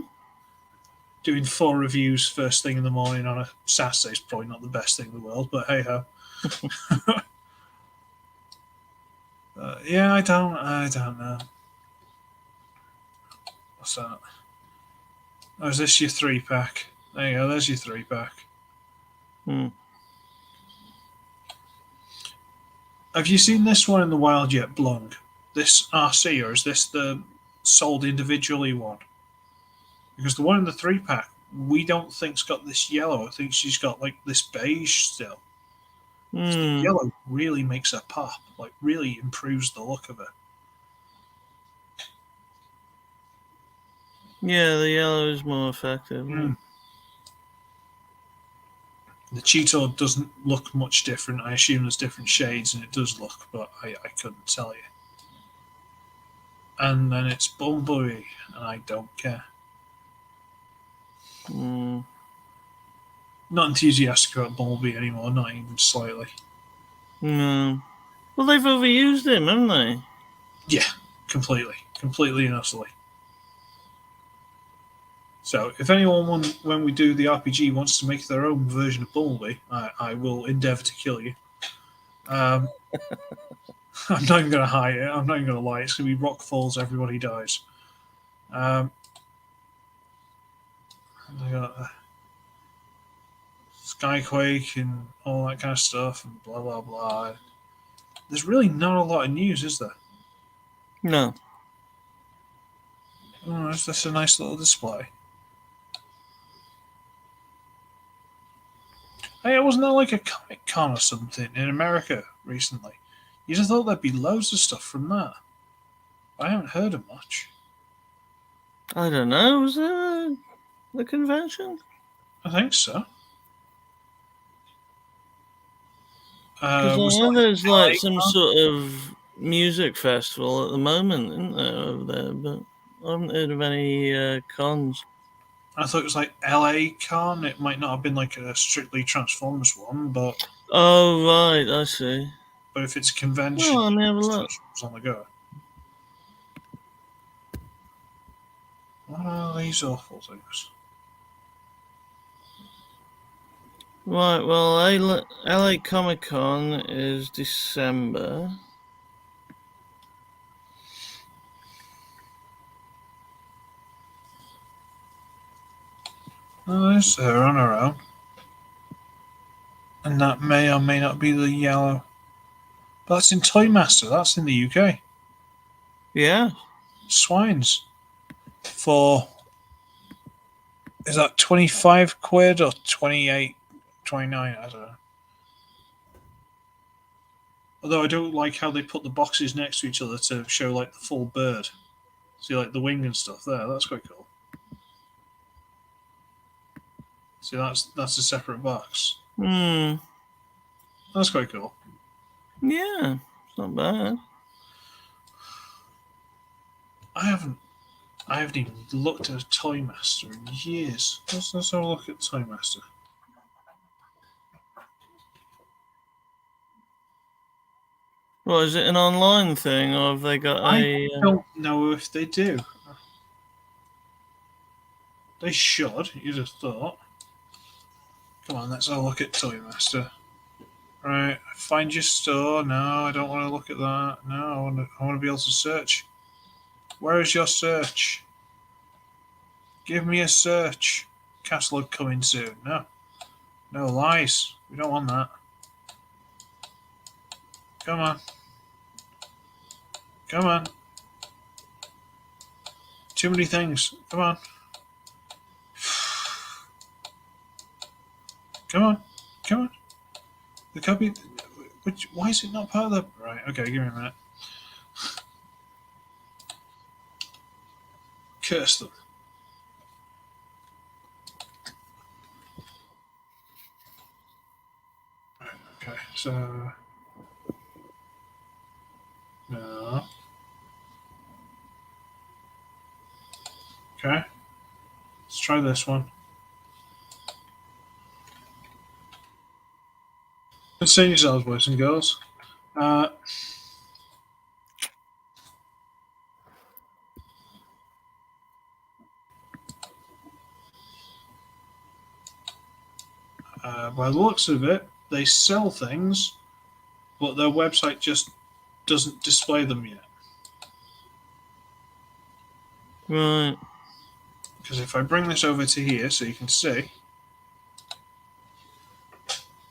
Doing 4 reviews first thing in the morning on a Saturday is probably not the best thing in the world, but hey ho. Yeah, I don't know. What's that? Oh, is this your 3 pack? There you go. There's your 3 pack. Mm. Have you seen this one in the wild yet, Blung? This RC, or is this the sold individually one? Because the one in the 3 pack, we don't think's got this yellow. I think she's got like this beige still. So the Mm. yellow really makes her pop, like really improves the look of her. Yeah, the yellow is more effective. Mm. The Cheeto doesn't look much different. I assume there's different shades, and it does look, but I couldn't tell you. And then it's Bumblebee, and I don't care. Mm. Not enthusiastic about Bumblebee anymore, not even slightly. No. Well, they've overused him, haven't they? Yeah, completely and utterly. So, if anyone, when we do the RPG, wants to make their own version of Bumblebee, I will endeavour to kill you. I'm not even going to hide it. I'm not even going to lie. It's going to be Rock Falls, everybody dies. Um, I got Skyquake and all that kind of stuff, and blah blah blah. There's really not a lot of news, is there? No. Oh, that's a nice little display. Hey, wasn't there like a Comic Con or something in America recently? You'd have thought there'd be loads of stuff from that. I haven't heard of much. I don't know. Was there the convention? I think so. Because I Was know like there's like LA some Con? sort of music festival at the moment, isn't there, over there? But I haven't heard of any cons. I thought it was like LA Con. It might not have been like a strictly Transformers one, Oh, right. I see. but if it's a convention, Well, let me have a it's look. Transformers on the go. What are these awful things? Right. Well, LA Comic Con is December. Oh, there's her on her own. And that may or may not be the yellow. But that's in Toy Master. That's in the UK. Yeah. Swines. For, is that 25 quid or 28, 29? I don't know. Although I don't like how they put the boxes next to each other to show like the full bird. See, like the wing and stuff there. That's quite cool. See, that's a separate box. Hmm. That's quite cool. Yeah. It's not bad. I haven't even looked at a Toy Master in years. Let's have a look at Toy Master. Well, is it an online thing, or have they got I a? don't know if they do. They should. You'd have thought. Come on, let's have a look at Toy Master. Right, find your store. No, I don't want to look at that. No, I want to be able to search. Where is your search? Give me a search. Catalog coming soon. No, no lies. We don't want that. Come on. Come on. Too many things. Come on. Come on. Come on. The copy. Why is it not part of the. Right, okay, give me a minute. Curse them. Right, okay, so. No. Okay. Let's try this one. Concern yourselves, boys and girls. Uh, by the looks of it, they sell things, but their website just doesn't display them yet. Right. Because if I bring this over to here so you can see,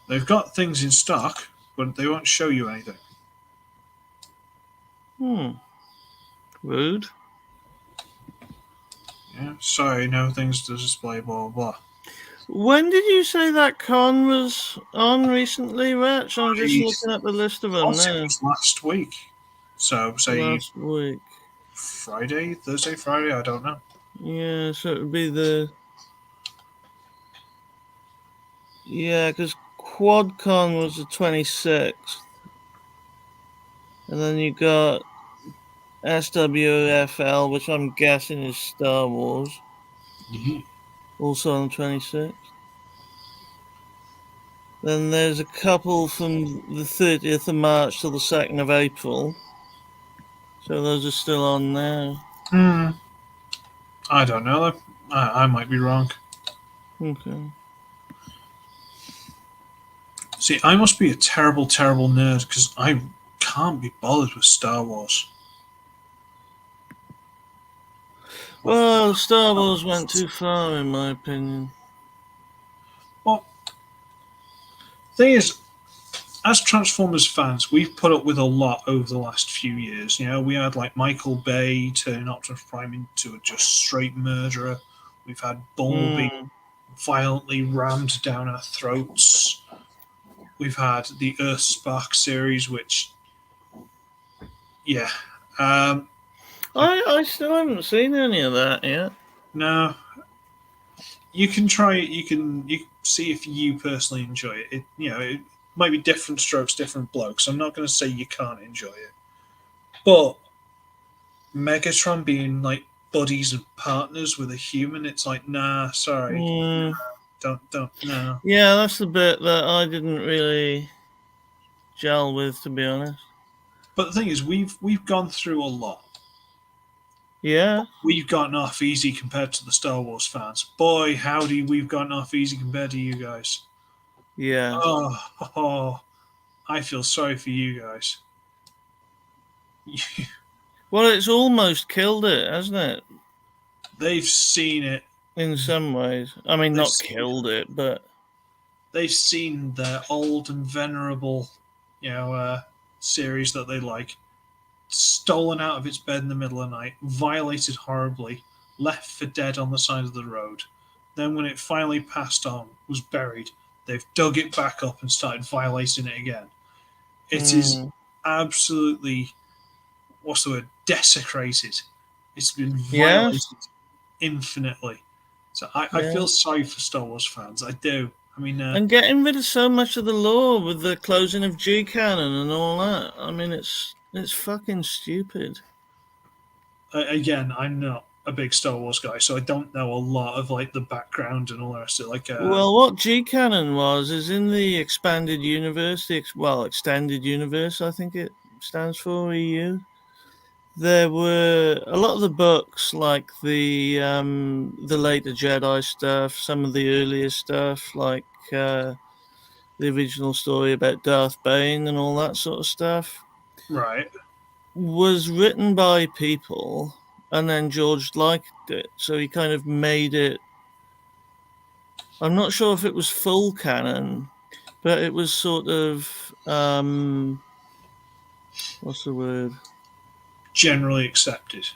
they've got things in stock, but they won't show you anything. Rude. Yeah, sorry, no things to display, blah, blah, blah. When did you say that con was on recently, Rach? I'm just I looking at the list of them thought it now. was last week. So, say Last week. Friday, Thursday, Friday, I don't know. Yeah, so it would be the... Yeah, because QuadCon was the 26th. And then you got SWFL, which I'm guessing is Star Wars, also on the 26th. Then there's a couple from the 30th of March till the 2nd of April. So those are still on now. I don't know. I might be wrong. Okay. See, I must be a terrible, terrible nerd because I can't be bothered with Star Wars. Well, Star Wars went too far, in my opinion. Well, thing is, as Transformers fans, we've put up with a lot over the last few years. You know, we had like Michael Bay turning Optimus Prime into a just straight murderer. We've had Bumblebee violently rammed down our throats. We've had the Earth Spark series, which, yeah. I still haven't seen any of that yet. No, you can try it. You see if you personally enjoy it. It might be different strokes, different blokes. I'm not going to say you can't enjoy it, but Megatron being like buddies and partners with a human, it's like, nah, sorry, don't, no. Yeah, that's the bit that I didn't really gel with, to be honest. But the thing is, we've gone through a lot. Yeah. We've gotten off easy compared to the Star Wars fans. Boy, howdy, we've gotten off easy compared to you guys. Yeah. Oh, I feel sorry for you guys. Well, it's almost killed it, hasn't it? They've seen it. In some ways. I mean, not killed it, but they've seen their old and venerable, series that they like, stolen out of its bed in the middle of the night, violated horribly, left for dead on the side of the road. Then, when it finally passed on, was buried, they've dug it back up and started violating it again. It is absolutely, what's the word, desecrated. It's been violated infinitely. So I feel sorry for Star Wars fans. I do. I mean, and getting rid of so much of the lore with the closing of G canon and all that. I mean, it's fucking stupid. Again, I'm not a big Star Wars guy, so I don't know a lot of like the background and all the rest of it. Well, what G canon was is in the expanded universe, extended universe, I think it stands for EU. There were a lot of the books, like the later Jedi stuff, some of the earlier stuff, like the original story about Darth Bane and all that sort of stuff. Right. Was written by people, and then George liked it, so he kind of made it. I'm not sure if it was full canon, but it was sort of what's the word? Generally accepted.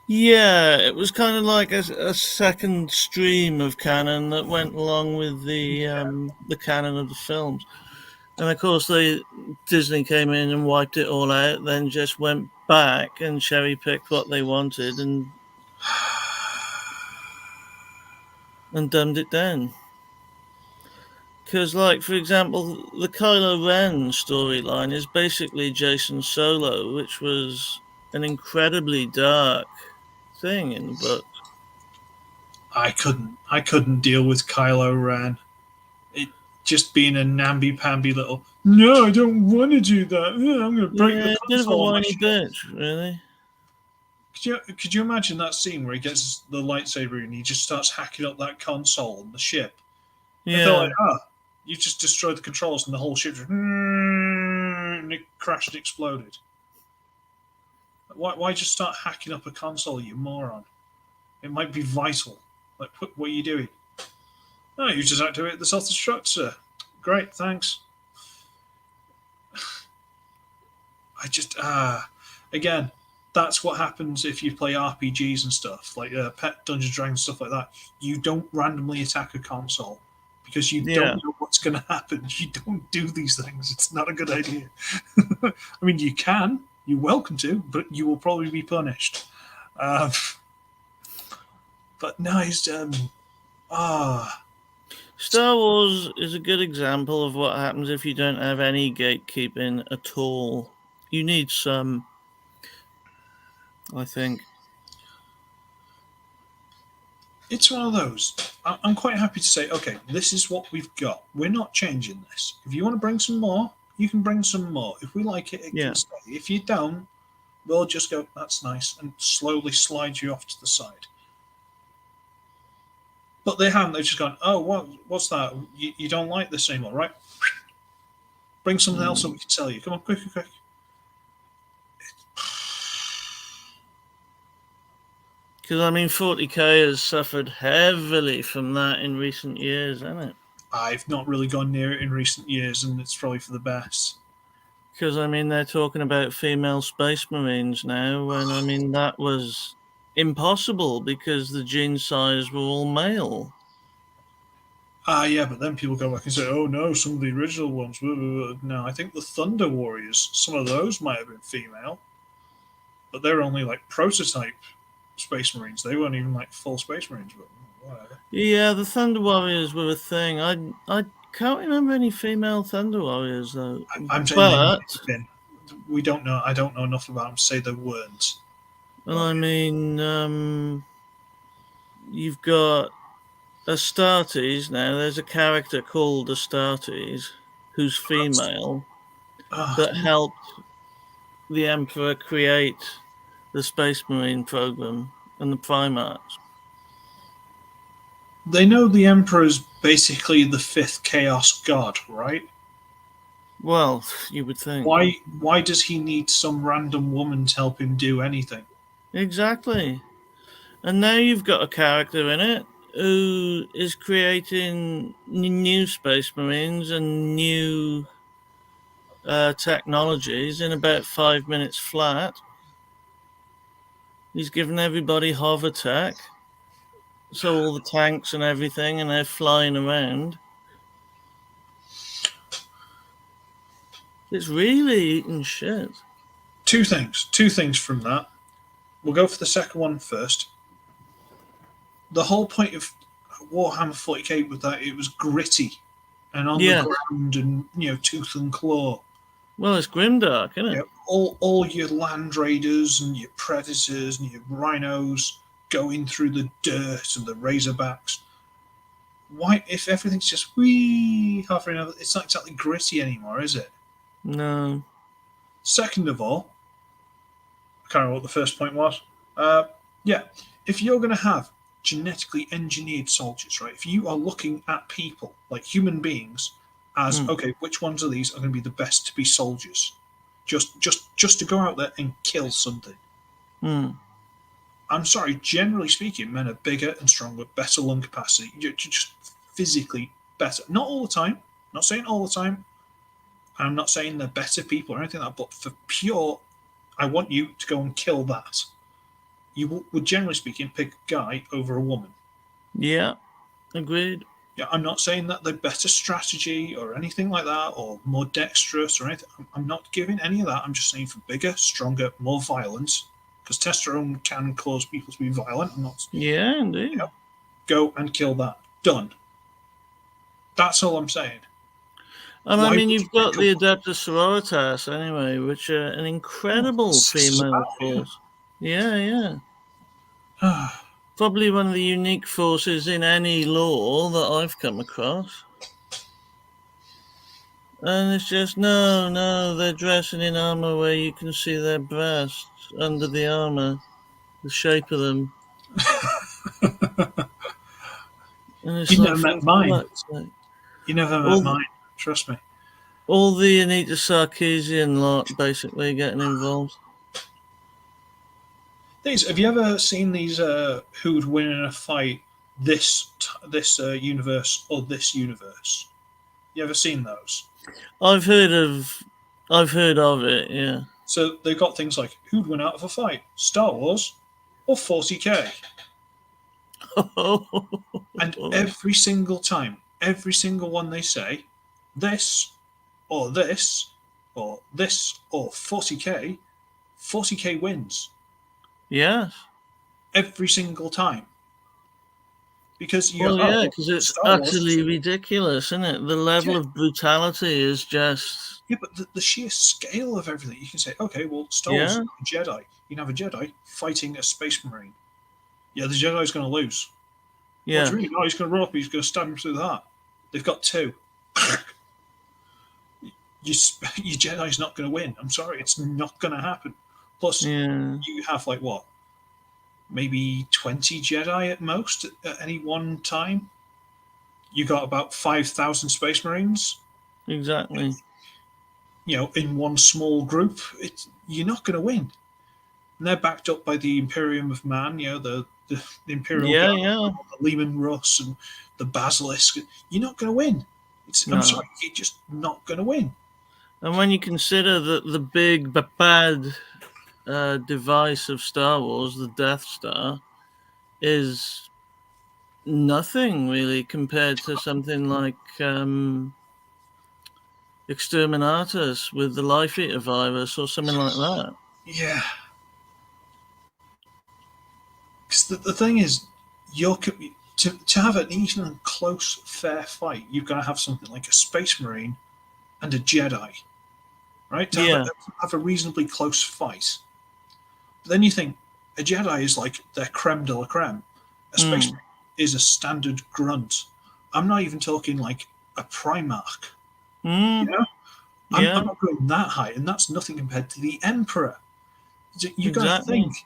Yeah, it was kind of like a second stream of canon that went along with the canon of the films. And of course, Disney came in and wiped it all out, then just went back and cherry picked what they wanted and dumbed it down. Because, like, for example, the Kylo Ren storyline is basically Jason Solo, which was an incredibly dark thing in the book. I couldn't deal with Kylo Ren. It just being a namby-pamby little. No, I don't want to do that. Yeah, I'm going to break the Yeah, a bit of a console on my whiny ship. bitch, really. Could you imagine that scene where he gets the lightsaber and he just starts hacking up that console on the ship? I thought, like, Yeah, you just destroyed the controls and the whole ship just and it crashed and exploded. Why just start hacking up a console, you moron? It might be vital. Like, what are you doing? Oh, you just activate the self destruct, sir. Great, thanks. I just again, that's what happens if you play RPGs and stuff like Pet Dungeons Dragons stuff like that. You don't randomly attack a console because you don't yeah. know what's going to happen. You don't do these things. It's not a good idea. I mean, you can, you're welcome to, but you will probably be punished. Um, but no, it's ah. Star Wars is a good example of what happens if you don't have any gatekeeping at all. You need some, I think. It's one of those. I'm quite happy to say, okay, this is what we've got. We're not changing this. If you want to bring some more, you can bring some more. If we like it, it Yeah. can stay. If you don't, we'll just go, that's nice, and slowly slide you off to the side. But they haven't. They've just gone, oh, what's that? You don't like this anymore, right? Bring something else that we can sell you. Come on, quick, quick, quick. Because, I mean, 40K has suffered heavily from that in recent years, hasn't it? I've not really gone near it in recent years, and it's probably for the best. Because, I mean, they're talking about female space marines now, and, I mean, that was impossible because the gene size were all male. Yeah, but then people go back and say, oh no, some of the original ones. Blah, blah, blah. No, I think the Thunder Warriors, some of those might have been female, but they're only like prototype Space Marines. They weren't even like full Space Marines, but whatever. Yeah, the Thunder Warriors were a thing. I can't remember any female Thunder Warriors, though. I'm saying they might But, have been. We don't know. I don't know enough about them to say they weren't. and But I mean, you've got Astartes now. There's a character called Astartes who's female uh, that helped the Emperor create the Space Marine program and the Primates. they know the Emperor's basically the fifth Chaos God, right? Well, you would think. Why does he need some random woman to help him do anything? Exactly. And now you've got a character in it who is creating new Space Marines and new technologies in about 5 minutes flat. He's given everybody hover tech, so all the tanks and everything, and they're flying around. It's really eating shit. Two things. Two things from that. We'll go for the second one first. The whole point of Warhammer 40k was that it was gritty and on the Yeah. ground and tooth and claw. Well, it's grimdark, isn't it? All your land raiders and your predators and your rhinos going through the dirt and the razorbacks. Why, if everything's just wee hovering over, it's not exactly gritty anymore, is it? No. Second of all, I can't remember what the first point was. Yeah, if you're going to have genetically engineered soldiers, right? If you are looking at people like human beings as okay, which ones of these are going to be the best to be soldiers? Just to go out there and kill something. I'm sorry, generally speaking, men are bigger and stronger, better lung capacity. You're just physically better. Not all the time. Not saying all the time. I'm not saying they're better people or anything like that, but for pure, I want you to go and kill that. You would, generally speaking, pick a guy over a woman. Yeah, agreed. Yeah, I'm not saying that they're better strategy or anything like that, or more dexterous or anything. I'm not giving any of that. I'm just saying for bigger, stronger, more violence, because testosterone can cause people to be violent. I'm not. Yeah, indeed. Go and kill that. Done. That's all I'm saying. And I mean, you've got the Adeptus Sororitas anyway, which are an incredible female force. Yeah. Probably one of the unique forces in any lore that I've come across. And it's just, no, they're dressing in armor where you can see their breasts under the armor, the shape of them. And it's You like, never for met mine. fuck's sake. You never met All, mine. Trust me. all the Anita Sarkeesian lot basically getting involved. Things. Have you ever seen these? Who would win in a fight? This universe or this universe? You ever seen those? I've heard of, I've heard of it, yeah. So they've got things like who'd win out of a fight? Star Wars or 40k? And every single time, every single one they say, this or this or this or 40k, 40k wins Yes. every single time. Because you go, Well, oh, yeah, well, because it's Star Wars. utterly ridiculous, isn't it? The level Yeah, of brutality is just, yeah, but the sheer scale of everything, you can say, okay, well, Star Wars is yeah, a Jedi. You can have a Jedi fighting a space marine. Yeah, the Jedi's going to lose. What do yeah, you mean? Oh, he's going to run up, he's going to stab him through the heart. They've got two. Your Jedi's not going to win. I'm sorry, it's not going to happen. Plus, yeah, you have like what, maybe 20 Jedi at most at any one time. You got about 5,000 Space Marines. exactly. In one small group. You're not going to win. And they're backed up by the Imperium of Man. The Imperial Yeah, Guard, yeah. the Lehman Russ, and the Basilisk. You're not going to win. I'm No. sorry, you're just not going to win. And when you consider that the big bad device of Star Wars, the Death Star, is nothing really compared to something like Exterminatus with the Life Eater virus or something like that. Yeah, because the thing is, you're to have an even close, fair fight, you've got to have something like a Space Marine and a Jedi, right? To Yeah. have a reasonably close fight. But then you think a Jedi is like their creme de la creme. A Space Mm. Marine is a standard grunt. I'm not even talking like a Primarch. You Mm. know, I'm Yeah, not going that high, and that's nothing compared to the Emperor. You got to exactly. think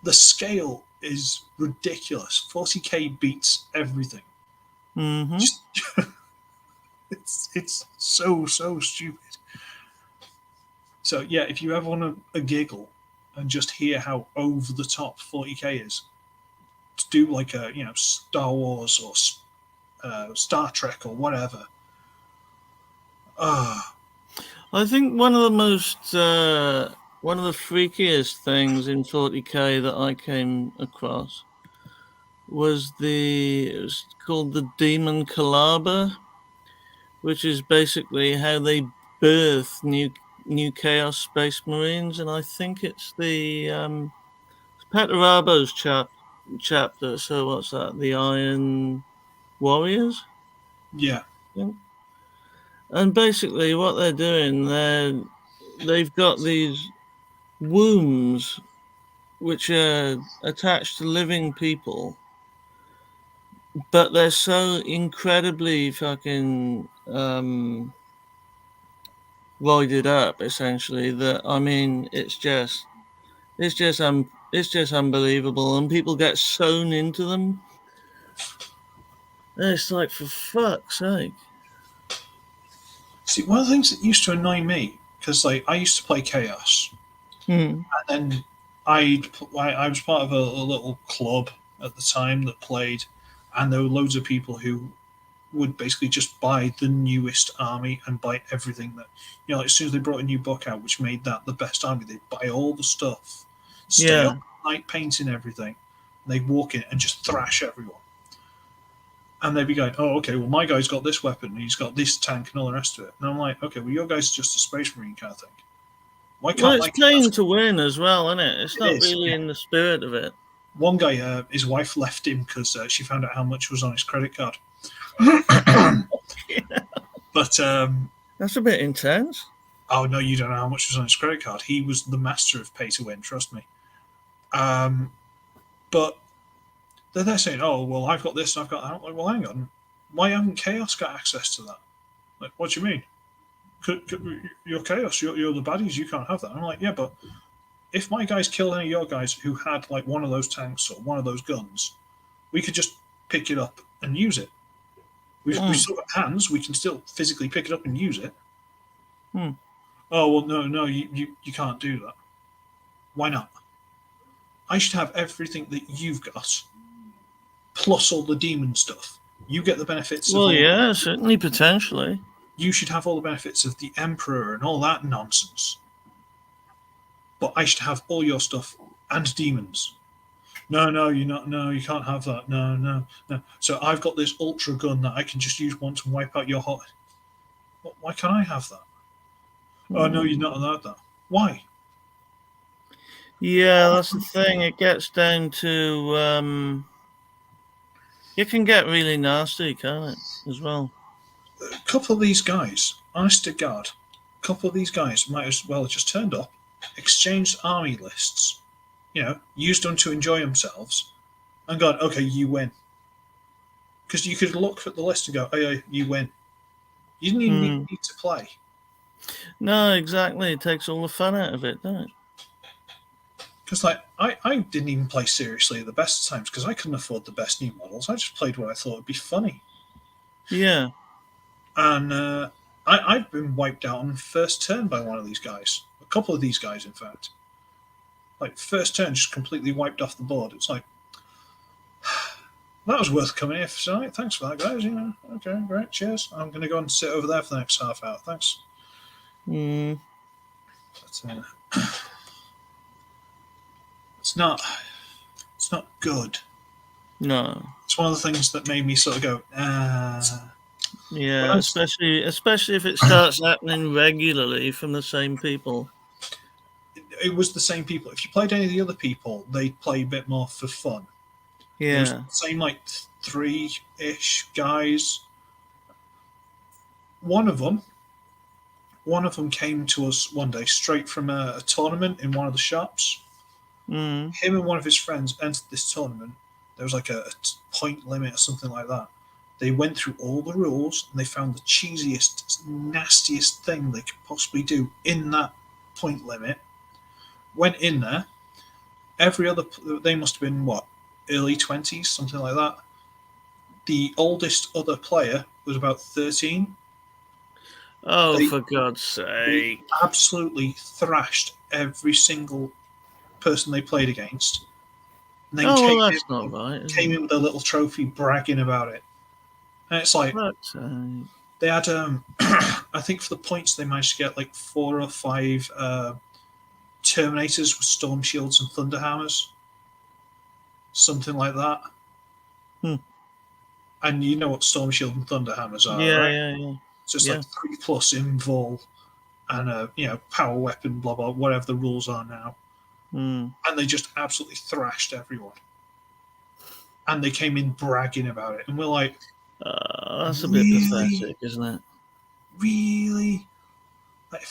the scale is ridiculous. 40k beats everything. Hmm. Just, it's so stupid. So yeah, if you ever want a giggle and just hear how over the top 40k is, to do like a Star Wars or Star Trek or whatever. Ah, I think one of the freakiest things in 40k that I came across was it was called the Demon Kalaba, which is basically how they birth new Chaos Space Marines, and I think it's the Petarabo's chapter. So what's that? The Iron Warriors, yeah, I think? And basically what they're doing, they've got these wombs which are attached to living people, but they're so incredibly fucking roided up, essentially, that I mean, it's just unbelievable, and people get sewn into them. And it's like, for fuck's sake. see, one of the things that used to annoy me because like I used to play Chaos, Hmm. and then I was part of a little club at the time that played, and there were loads of people who would basically just buy the newest army and buy everything that like as soon as they brought a new book out which made that the best army, they'd buy all the stuff, stay Yeah. up at night painting everything, and they'd walk in and just thrash everyone. And they'd be going, oh, okay, well, my guy's got this weapon, and he's got this tank, and all the rest of it. And I'm like, okay, well, your guy's just a space marine kind of thing. Why Well, can't it's my chaos? playing to win as well, isn't it? It's It not is. really Yeah. in the spirit of it. One guy, his wife left him because she found out how much was on his credit card. But That's a bit intense. oh no, you don't know how much was on his credit card. He was the master of pay to win. Trust me. Um, but they're saying, "Oh, well, I've got this, and I've got that." I'm like, well, hang on, why haven't Chaos got access to that? Like, what do you mean? You're chaos. You're the baddies. You can't have that. I'm like, yeah, but if my guys killed any of your guys who had like one of those tanks or one of those guns, we could just pick it up and use it. We've Mm. still got hands. We can still physically pick it up and use it. Mm. Oh well, no, you can't do that. Why not? I should have everything that you've got, plus all the demon stuff. You get the benefits of Well, all. yeah, certainly, potentially. You should have all the benefits of the emperor and all that nonsense. But I should have all your stuff and demons. No, you're not. No, you can't have that. No. So I've got this ultra gun that I can just use once and wipe out your hot. Why can't I have that? Oh no, you're Mm. not allowed that. Why? Yeah, that's the thing. It gets down to it can get really nasty, can't it? As well. A couple of these guys, honest to God, a couple of these guys might as well have just turned up, exchanged army lists, used them to enjoy themselves, and gone, okay, you win. Because you could look at the list and go, oh yeah, you win. You didn't even Mm. need to play. No, exactly. It takes all the fun out of it, doesn't it? Because like I didn't even play seriously at the best of times because I couldn't afford the best new models. I just played what I thought would be funny. Yeah. And I've been wiped out on first turn by one of these guys. A couple of these guys, in fact. Like first turn, just completely wiped off the board. It's like that was worth coming here for tonight. Thanks for that, guys. Okay, great, cheers. I'm going to go and sit over there for the next half hour. Thanks. Mm. But, it's not. It's not good. No. It's one of the things that made me sort of go, Yeah, especially if it starts happening regularly from the same people. It was the same people. If you played any of the other people, they'd play a bit more for fun. It was Yeah. the same like three-ish guys. One of them came to us one day straight from a tournament in one of the shops. Mm. Him and one of his friends entered this tournament. There was like a point limit or something like that. They went through all the rules and they found the cheesiest, nastiest thing they could possibly do in that point limit. Went in there. Every other, they must have been what, early 20s, something like that. The oldest other player was about 13. Oh, They, for God's they sake. absolutely thrashed every single person they played against. And then Oh, well, that's not right, is came it? in with a little trophy bragging about it. And it's like, Fuck's sake. they had, I think for the points, they managed to get like 4 or 5 Terminators with Storm Shields and Thunder Hammers. Something like that. Hmm. And you know what Storm Shield and Thunder Hammers are, Yeah, right? yeah. So it's Yeah. like 3+ in vol and a power weapon, blah blah, whatever the rules are now. Mm. And they just absolutely thrashed everyone. And they came in bragging about it, and we're like, That's a bit really, pathetic, isn't it? really. Like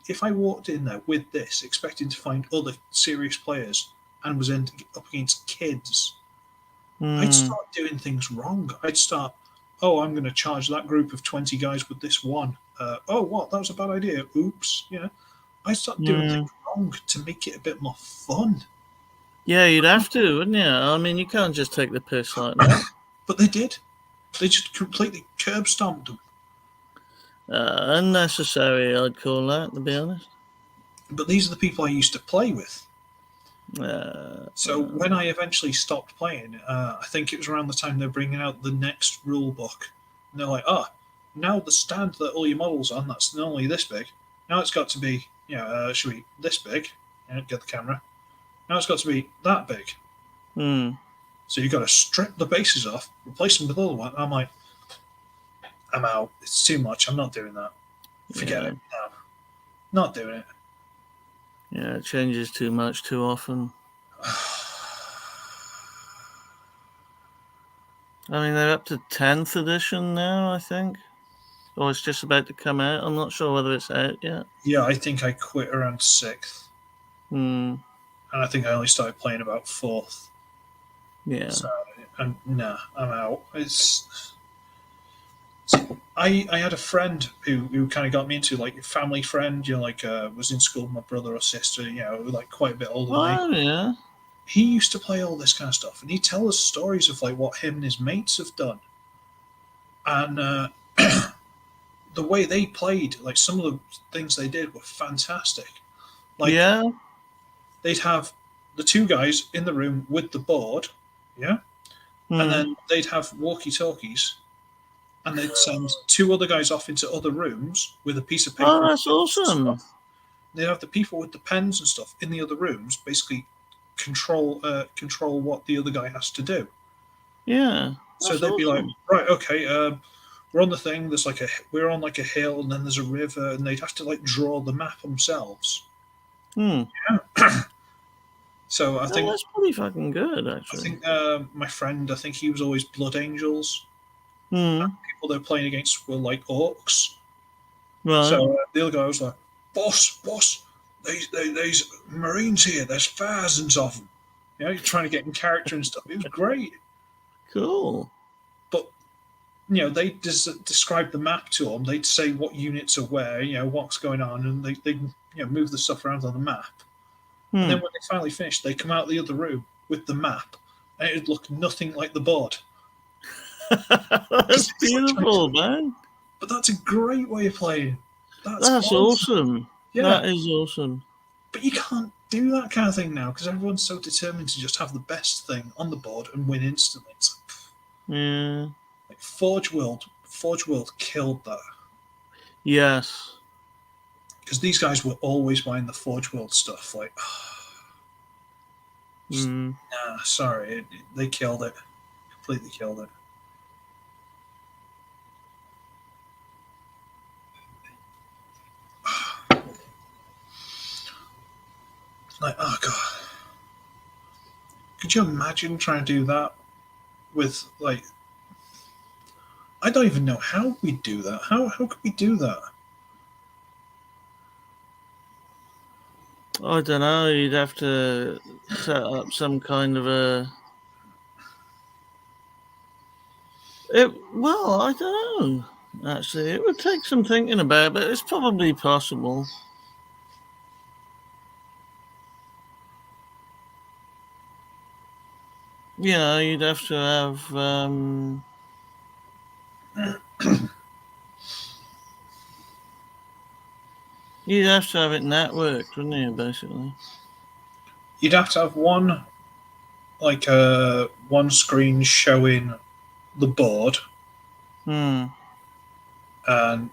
if I walked in there with this, expecting to find other serious players, and was ending up against kids, I'd Mm. start doing things wrong. I'd start, oh, I'm going to charge that group of 20 guys with this one. Oh, what? That was a bad idea. Oops. I'd start doing Mm. things wrong to make it a bit more fun. Yeah, you'd have to, wouldn't you? I mean, you can't just take the piss like that. But they did. They just completely curb stomped them. Unnecessary, I'd call that, to be honest. But these are the people I used to play with. Uh, So when I eventually stopped playing, I think it was around the time they're bringing out the next rule book. And they're like, now the stand that all your models on, that's not only this big. Now it's got to be, should be this big. Get the camera. Now it's got to be that big. mm. So you've got to strip the bases off, replace them with other one. I'm like, I'm out. It's too much. I'm not doing that. Forget it. No, not doing it. Yeah, it changes too much too often. I mean, they're up to 10th edition now, I think. Or it's just about to come out. I'm not sure whether it's out yet. Yeah, I think I quit around 6th. Hmm. And I think I only started playing about 4th. Yeah. So, I'm out. I had a friend who kind of got me into like a family friend, like was in school with my brother or sister, like quite a bit older than me. Oh yeah. He used to play all this kind of stuff, and he'd tell us stories of like what him and his mates have done, and the way they played, like some of the things they did were fantastic. Like Yeah. they'd have the two guys in the room with the board, yeah, and Hmm. then they'd have walkie talkies, and they'd send two other guys off into other rooms with a piece of paper Oh, and that's stuff. awesome. They'd have the people with the pens and stuff in the other rooms basically control what the other guy has to do. Yeah, So that's they'd be like, awesome. right, okay, we're on the thing. There's like we're on like a hill, and then there's a river, and they'd have to like draw the map themselves. Hmm. So Oh, that's pretty fucking good, I actually. think my friend, I think he was always Blood Angels. Hmm. People they're playing against were like orcs. Right. So the other guy was like, boss, these marines here. There's thousands of them. You're trying to get in character and stuff. It was great, Cool. but they describe the map to them. They'd say what units are where, what's going on, and they move the stuff around on the map. And then Hmm. when they finally finished, they come out the other room with the map, and it'd look nothing like the board. That's It's like beautiful, man. but that's a great way of playing. That's That's awesome. awesome. Yeah, That is awesome. but you can't do that kind of thing now because everyone's so determined to just have the best thing on the board and win instantly. It's Yeah. like Forge World killed that Yes. because these guys were always buying the Forge World stuff. Like, Hmm. nah, sorry, they killed it, completely killed it. Like, oh god, could you imagine trying to do that with like? I don't even know how we'd do that. How could we do that? I don't know. You'd have to set up some kind of a. Well, I don't know. Actually, it would take some thinking about, but it's probably possible. You'd have to have. You'd have to have it networked, wouldn't you? Basically. You'd have to have one screen showing the board Hmm. and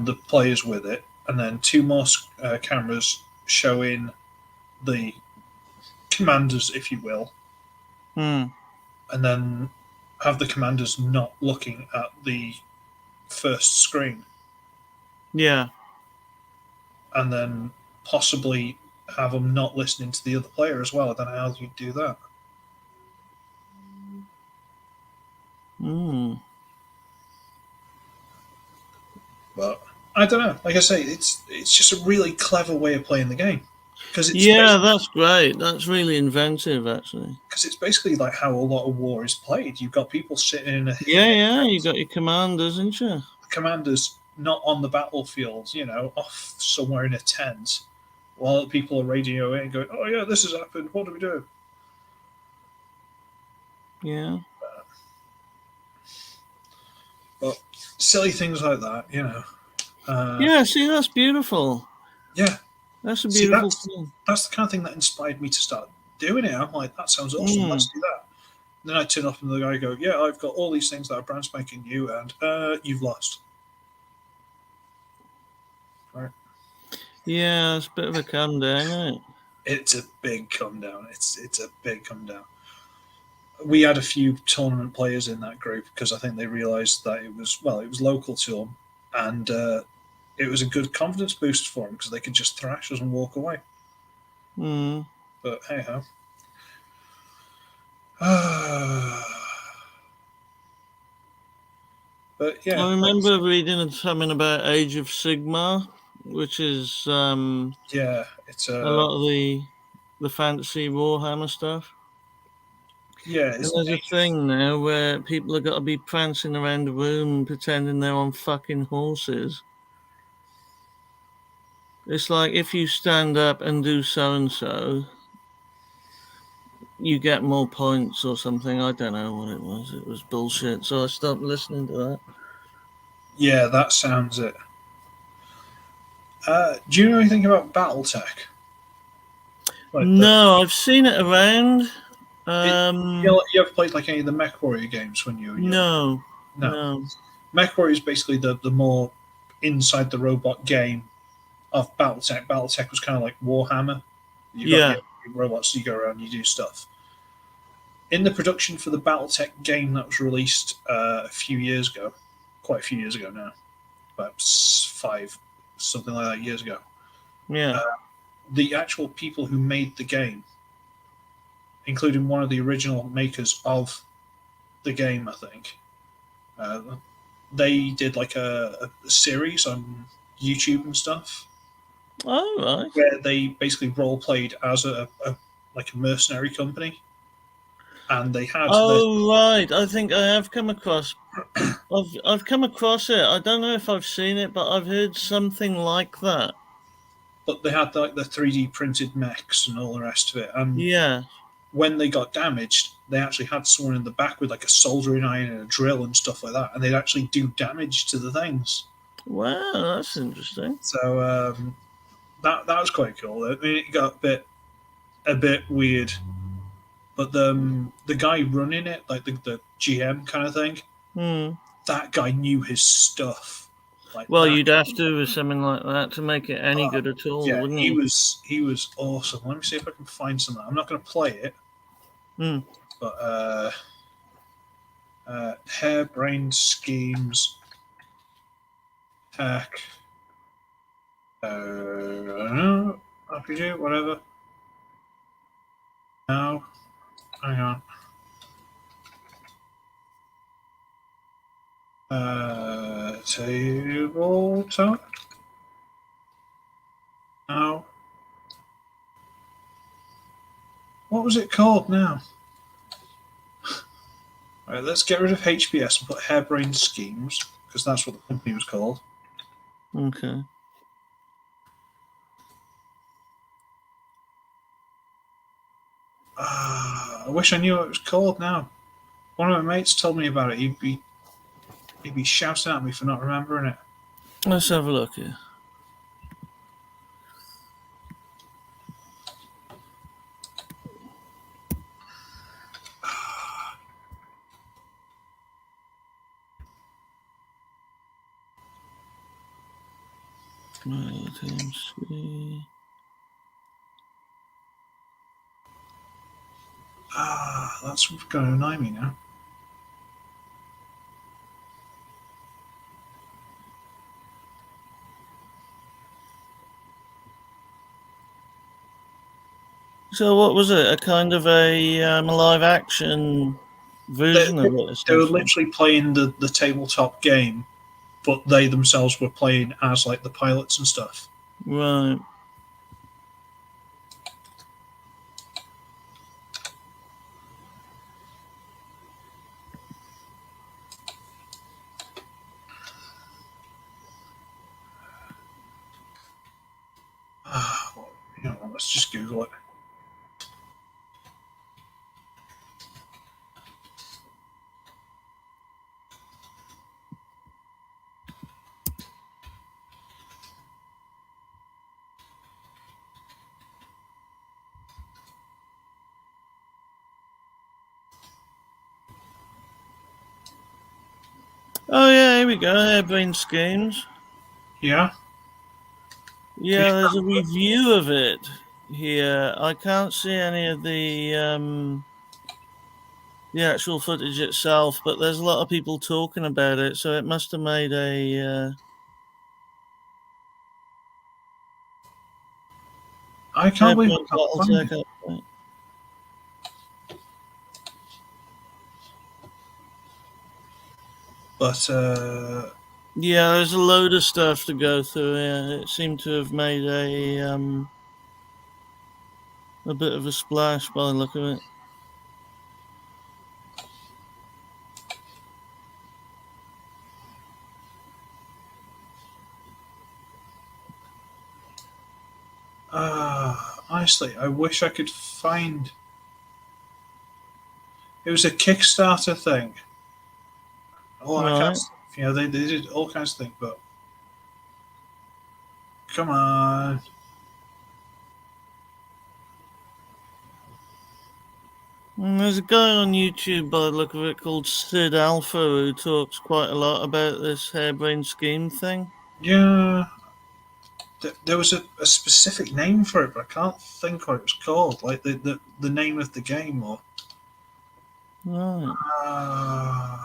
the players with it, and then two more cameras showing the commanders, if you will, Hmm. and then have the commanders not looking at the first screen, Yeah. and then possibly have them not listening to the other player as well. I don't know how you do that, Hmm. but I don't know. Like I say, it's just a really clever way of playing the game because Yeah, that's great. That's really inventive, actually. it's basically like how a lot of war is played. You've got people sitting in a Yeah, yeah. You got your commanders, ain't you? commanders not on the battlefield, off somewhere in a tent, while people are radioing and going, "Oh yeah, this has happened. What do we do?" Yeah. But silly things like that. Yeah. See, that's beautiful. Yeah, That's a see, beautiful thing. that's the kind of thing that inspired me to start doing it. I'm like, that sounds awesome. Hmm. Let's do that. And then I turn up and the guy go, "Yeah, I've got all these things that are brand spanking new, and you've lost." Right? Yeah, it's a bit of a come down, isn't it? It's a big come down. It's a big come down. We had a few tournament players in that group because I think they realised that it was local to them, and it was a good confidence boost for them because they could just thrash us and walk away. Hmm. But hey ho. But yeah, I remember reading something about Age of Sigmar, which is yeah, it's a lot of the fantasy Warhammer stuff. Yeah, And it's there's a dangerous. thing now where people have got to be prancing around the room pretending they're on fucking horses. It's like if you stand up and do so and so, you get more points or something. I don't know what it was. It was bullshit. So I stopped listening to that. Yeah, that sounds it. Do you know anything about BattleTech? Like the No, I've seen it around. it, you ever played like any of the MechWarrior games when you were young? No, No. no. MechWarrior is basically the more inside the robot game of BattleTech. BattleTech was kind of like Warhammer. You got Yeah. your robots, you go around, you do stuff. In the production for the BattleTech game that was released a few years ago, quite a few years ago now, about 5, something like that years ago, Yeah. uh, the actual people who made the game, including one of the original makers of the game, I think, uh, they did like a series on YouTube and stuff Oh, right. where they basically role played as a like a mercenary company, and they had their Oh, right. I think I have come across. I've come across it. I don't know if I've seen it, but I've heard something like that. but they had like the 3D printed mechs and all the rest of it. And Yeah. when they got damaged, they actually had someone in the back with like a soldering iron and a drill and stuff like that, and they'd actually do damage to the things. Wow, that's interesting. So that was quite cool. I mean, it got a bit weird, but the guy running it, like the GM kind of thing, Hmm. that guy knew his stuff. Like Well, that. you'd have to with something like that to make it any good at all, Yeah, wouldn't he you? was awesome. Let me see if I can find some. I'm not going to play it, Hmm. but harebrained schemes, hack, RPG, whatever. Now, hang on. Tabletop. Now, what was it called now? All right, let's get rid of HBS and put harebrained schemes because that's what the company was called. Okay. I wish I knew what it was called now. One of my mates told me about it. He'd be shouting at me for not remembering it. Let's have a look here. Let see. That's going to annoy me now. So, what was it? A kind of a live action They, version they, of it, they were essentially. literally playing the tabletop game, but they themselves were playing as like the pilots and stuff. Right. Well, let's just Google it. Oh yeah, here we go. Harebrained Schemes. Yeah. Can Yeah, there's a review of it here. I can't see any of the actual footage itself, but there's a lot of people talking about it, so it must have made a. I can't believe I Harebrained can't find it. Battletech update. But Yeah, there's a load of stuff to go through here. It seemed to have made a bit of a splash by the look of it. Honestly, I wish I could find. It was a Kickstarter thing. All that kind of Right. stuff. They did all kinds of things, but come on. There's a guy on YouTube by the look of it called Sid Alpha who talks quite a lot about this harebrained scheme thing. Yeah, there was a specific name for it, but I can't think what it was called. Like the name of the game, or Right. uh,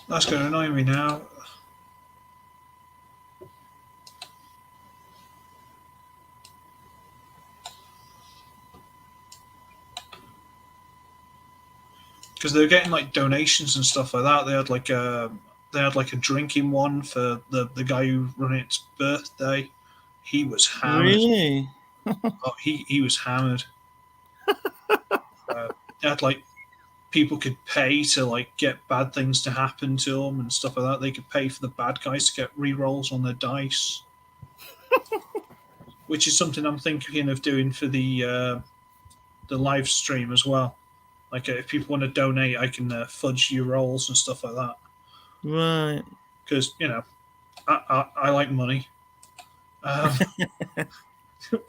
that's going to annoy me now. Because they were getting like donations and stuff like that. They had like a drinking one for the guy who run its birthday. He was hammered. Really? Oh, he was hammered. They had like people could pay to like get bad things to happen to them and stuff like that. They could pay for the bad guys to get re-rolls on their dice, which is something I'm thinking of doing for the live stream as well. Like if people want to donate, I can fudge your rolls and stuff like that. Right. Because I like money. Um,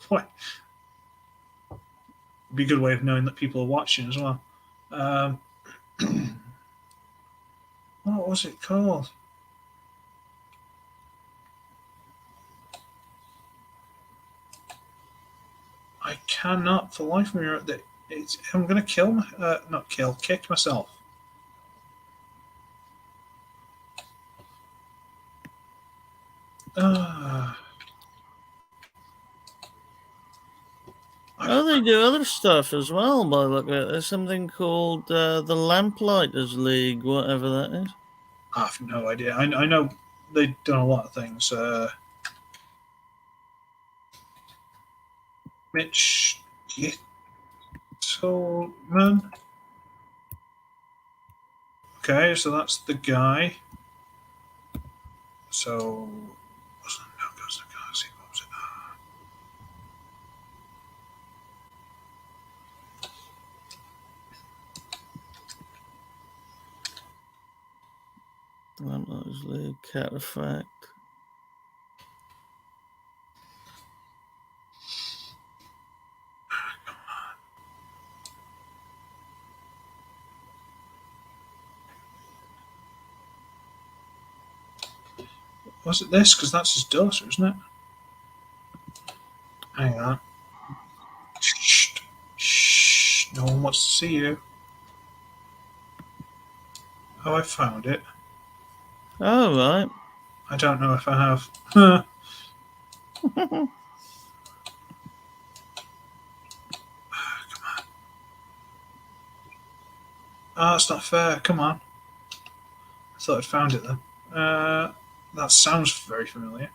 what be a good way of knowing that people are watching as well. Um, what was it called? I cannot for the life of me. I'm going to not kill, kick myself. Uh, Oh, they do other stuff as well by the look of it. There's something called the Lamplighters League, whatever that is. I have no idea. I know they've done a lot of things. Mitch Gittelman. Okay, so that's the guy. So, Lamplighters League, Cataphract. was it this? Because that's his daughter, isn't it? Hang on. Shh. Shh. No one wants to see you. Oh, I found it. Oh, right. I don't know if I have. Huh. Oh, that's not fair. Come on. I thought I'd found it then. That sounds very familiar.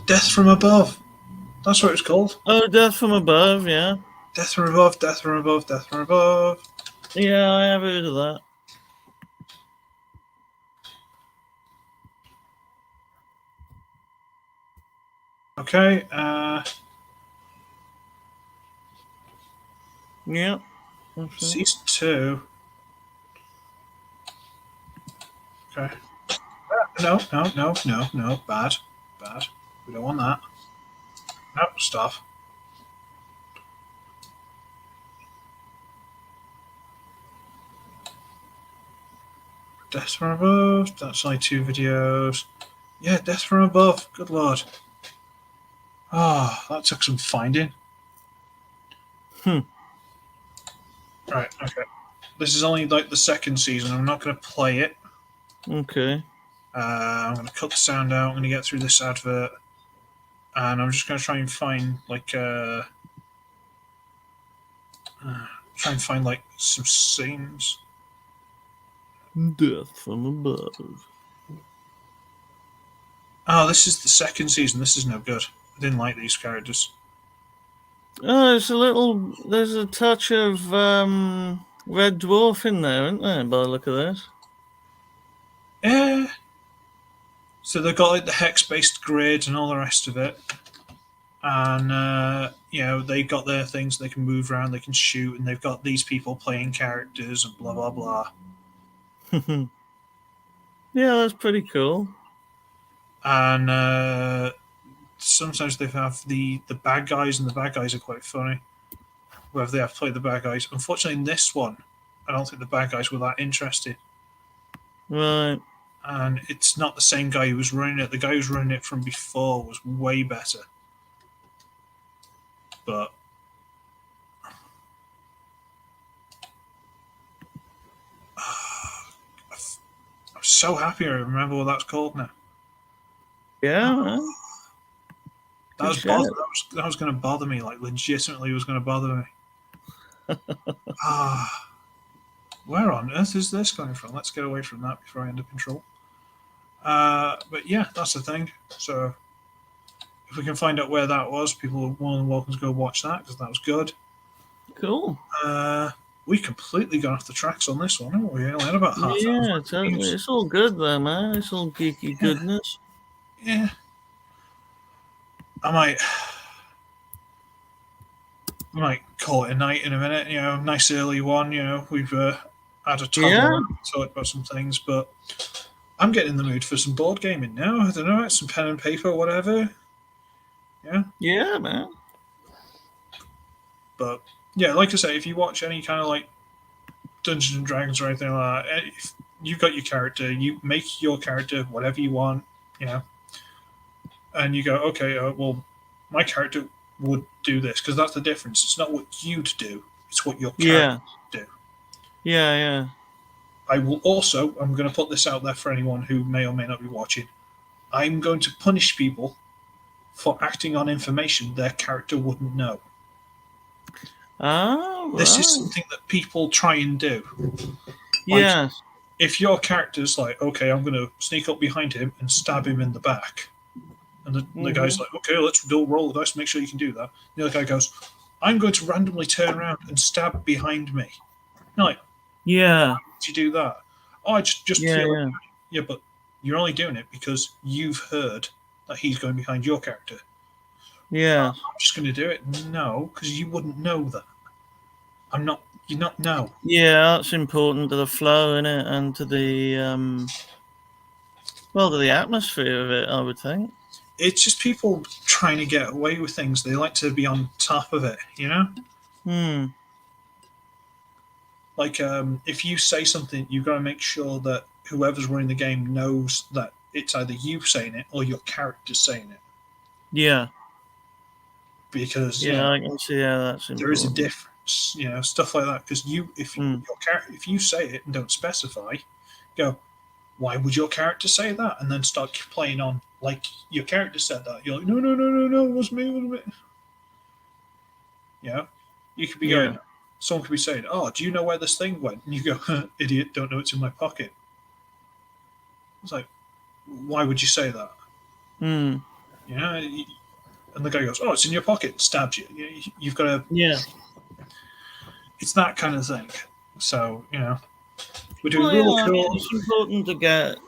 Death from Above. That's what it's called. Oh, Death from Above, yeah. Death from Above, Death from Above, Death from Above. Yeah, I have heard of that. Okay, Yeah. That's it. season 2. Okay. No. Bad. Bad. We don't want that. No, stop. Death from Above. That's only 2 videos. Yeah, Death from Above. Good lord. Ah, that took some finding. Hmm. Right, okay. This is only like the second season. I'm not going to play it. Okay. I'm going to cut the sound out. I'm going to get through this advert. And I'm just going to try and find like some scenes. Death from Above. Oh, this is the second season. This is no good. I didn't like these characters. Oh, it's a little. There's a touch of Red Dwarf in there, isn't there? By the look of this. Yeah. So they've got like the hex-based grid and all the rest of it, and they've got their things. They can move around, they can shoot, and they've got these people playing characters and blah blah blah. Yeah, that's pretty cool. And sometimes they have the bad guys, and the bad guys are quite funny. Whether they have played the bad guys. Unfortunately, in this one, I don't think the bad guys were that interested. Right. And it's not the same guy who was running it. The guy who was running it from before was way better. But I'm so happy I remember what that's called now. Yeah. Man. That Good shout. that was going to bother me. Like legitimately, was going to bother me. Where on earth is this coming from? Let's get away from that before I end up in trouble. But yeah, that's the thing. So if we can find out where that was, people are more than welcome to go watch that because that was good. Cool. We completely got off the tracks on this one, haven't we? We only had about half Yeah, hour. totally. It's all good though, man. It's all geeky goodness. Yeah. I might call it a night in a minute. Nice early one. We've had a toddler, talked about some things, but I'm getting in the mood for some board gaming now. I don't know, some pen and paper, whatever. Yeah. Yeah, man. But yeah, like I say, if you watch any kind of like Dungeons and Dragons or anything like that, if you've got your character, you make your character whatever you want, and you go, okay, well, my character would do this because that's the difference. It's not what you'd do; it's what your character would do. Yeah. I'm going to put this out there for anyone who may or may not be watching. I'm going to punish people for acting on information their character wouldn't know. Oh, right. This is something that people try and do. Yes. If your character's like, okay, I'm going to sneak up behind him and stab him in the back. And the guy's like, okay, let's roll the dice, make sure you can do that. The other guy goes, I'm going to randomly turn around and stab behind me. You're like, yeah. Why would you do that? Oh, I just Yeah, feel yeah. Yeah, but you're only doing it because you've heard that he's going behind your character. Yeah. I'm just going to do it. No, because you wouldn't know that. You're not know. Yeah, that's important to the flow in it and to the to the atmosphere of it, I would think. It's just people trying to get away with things. They like to be on top of it, Like if you say something, you've got to make sure that whoever's running the game knows that it's either you saying it or your character saying it. Yeah. Because I can see how that's important. There is a difference, stuff like that. Because if you say it and don't specify, go, why would your character say that? And then start playing on like your character said that. You're like, no, it was me. You could be going. Someone could be saying, "Oh, do you know where this thing went?" And you go, "Idiot, don't know it's in my pocket." It's like, why would you say that? And the guy goes, "Oh, it's in your pocket." Stabs you. You've got to. Yeah. It's that kind of thing. So we're doing really cool. It's important to get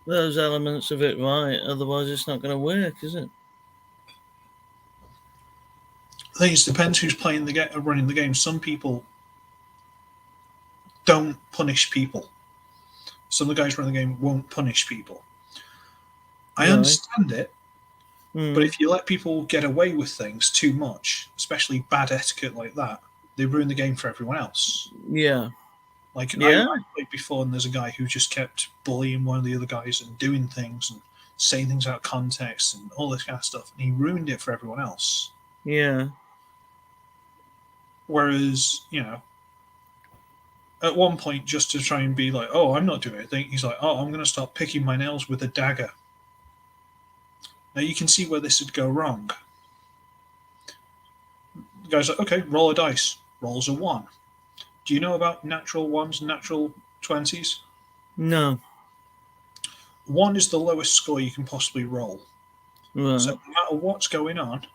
those elements of it right, otherwise it's not going to work, is it? I think it depends who's playing running the game. Some people don't punish people. Some of the guys running the game won't punish people. I understand it, but if you let people get away with things too much, especially bad etiquette like that, they ruin the game for everyone else. Yeah. I played before, and there's a guy who just kept bullying one of the other guys and doing things and saying things out of context and all this kind of stuff, and he ruined it for everyone else. Yeah. Whereas, at one point, just to try and be like, oh, I'm not doing anything, he's like, oh, I'm going to start picking my nails with a dagger. Now you can see where this would go wrong. The guy's like, okay, roll a dice. Rolls a 1. Do you know about natural 1s, natural 20s? No. 1 is the lowest score you can possibly roll. So Right. no matter what's going on,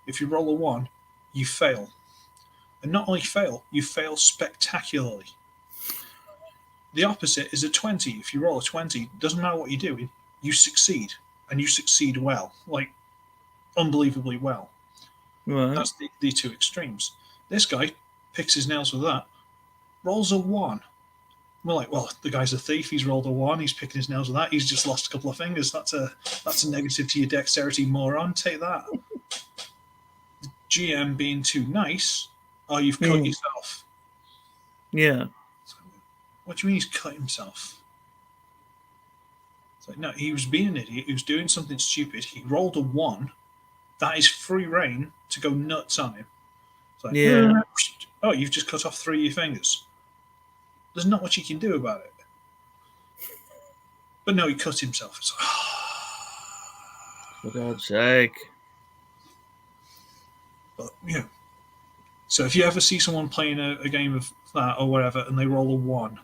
if you roll a 1, you fail. And not only fail, you fail spectacularly. The opposite is a 20. If you roll a 20, doesn't matter what you're doing, you succeed. And you succeed well, like unbelievably well. Right. That's the two extremes. This guy picks his nails with that, rolls a 1. We're like, well, the guy's a thief. He's rolled a 1. He's picking his nails with that. He's just lost a couple of fingers. That's a negative to your dexterity, moron. Take that. GM being too nice. Oh, you've cut Mm. yourself. Yeah. What do you mean he's cut himself? It's like, no, he was being an idiot. He was doing something stupid. He rolled a 1. That is free reign to go nuts on him. It's like, Yeah. oh, you've just cut off 3 of your fingers. There's not much he can do about it. But no, he cut himself. It's like, For God's sake. but, So if you ever see someone playing a game of that or whatever and they roll a 1,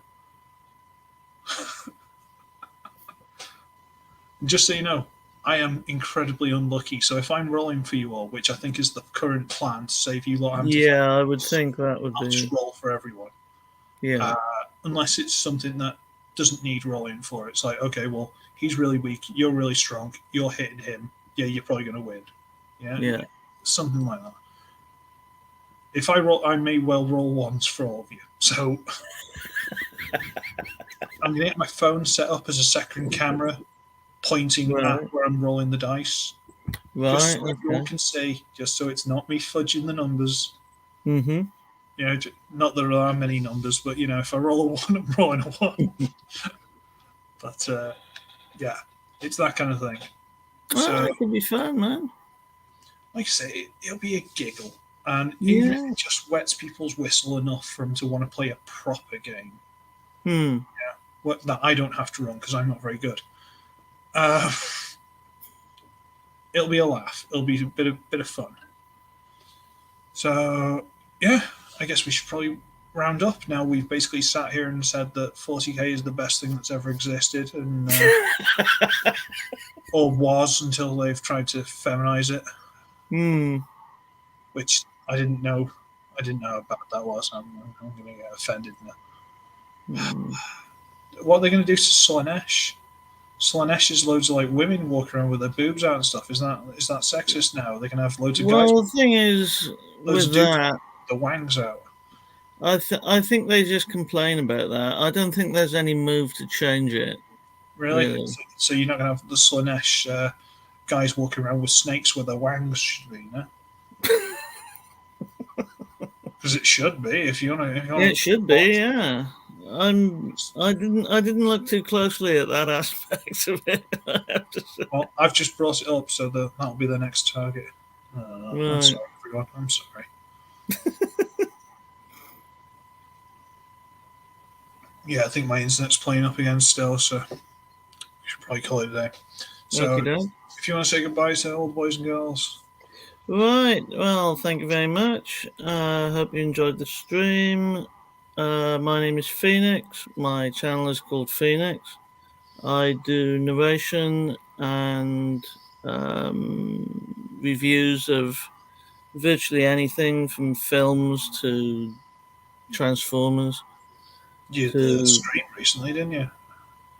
just so you know, I am incredibly unlucky. So if I'm rolling for you all, which I think is the current plan to save you lot having to fight, Yeah, I would think that would I'll just be. roll for everyone. Yeah. Unless it's something that doesn't need rolling for. It's like, okay, well, he's really weak, you're really strong, you're hitting him. Yeah, you're probably going to win. Yeah. Something like that. If I roll, I may well roll ones for all of you. So I'm going to get my phone set up as a second camera, pointing Right. at where I'm rolling the dice, just Right. so everyone Okay. can see, just so it's not me fudging the numbers. Mm-hmm. Not that there are many numbers, but if I roll a 1, I'm rolling a 1. But yeah, it's that kind of thing. Well, So, that could be fun, man. like I say, it'll be a giggle. And even if Yeah. it just wets people's whistle enough for them to want to play a proper game, Hmm. that I don't have to run because I'm not very good, uh, it'll be a laugh. It'll be a bit of fun. So, yeah, I guess we should probably round up now. We've basically sat here and said that 40k is the best thing that's ever existed, and or was until they've tried to feminize it, Hmm. which I didn't know. I didn't know about that was. I'm going to get offended now. Hmm. What are they going to do to Slanesh? Slanesh is loads of like women walking around with their boobs out and stuff. Is that sexist now? They can have loads of guys, Well, the thing is, loads of with dudes, that, the wangs out. I think they just complain about that. I don't think there's any move to change it. Really? Really. So you're not going to have the Slanesh guys walking around with snakes with their wangs, should be, because it should be. If you want to, It should be, yeah. I didn't look too closely at that aspect of it. I have to say. well, I've just brought it up, so that'll be the next target. I'm Right. sorry, everyone. I'm sorry. Yeah, I think my internet's playing up again still, so we should probably call it a day. So, Okie doke. if you want to say goodbye to all the boys and girls, Right. Well, thank you very much. Hope you enjoyed the stream. My name is Phoenix. My channel is called Phoenix. I do narration and reviews of virtually anything from films to Transformers you did a to, stream recently, didn't you?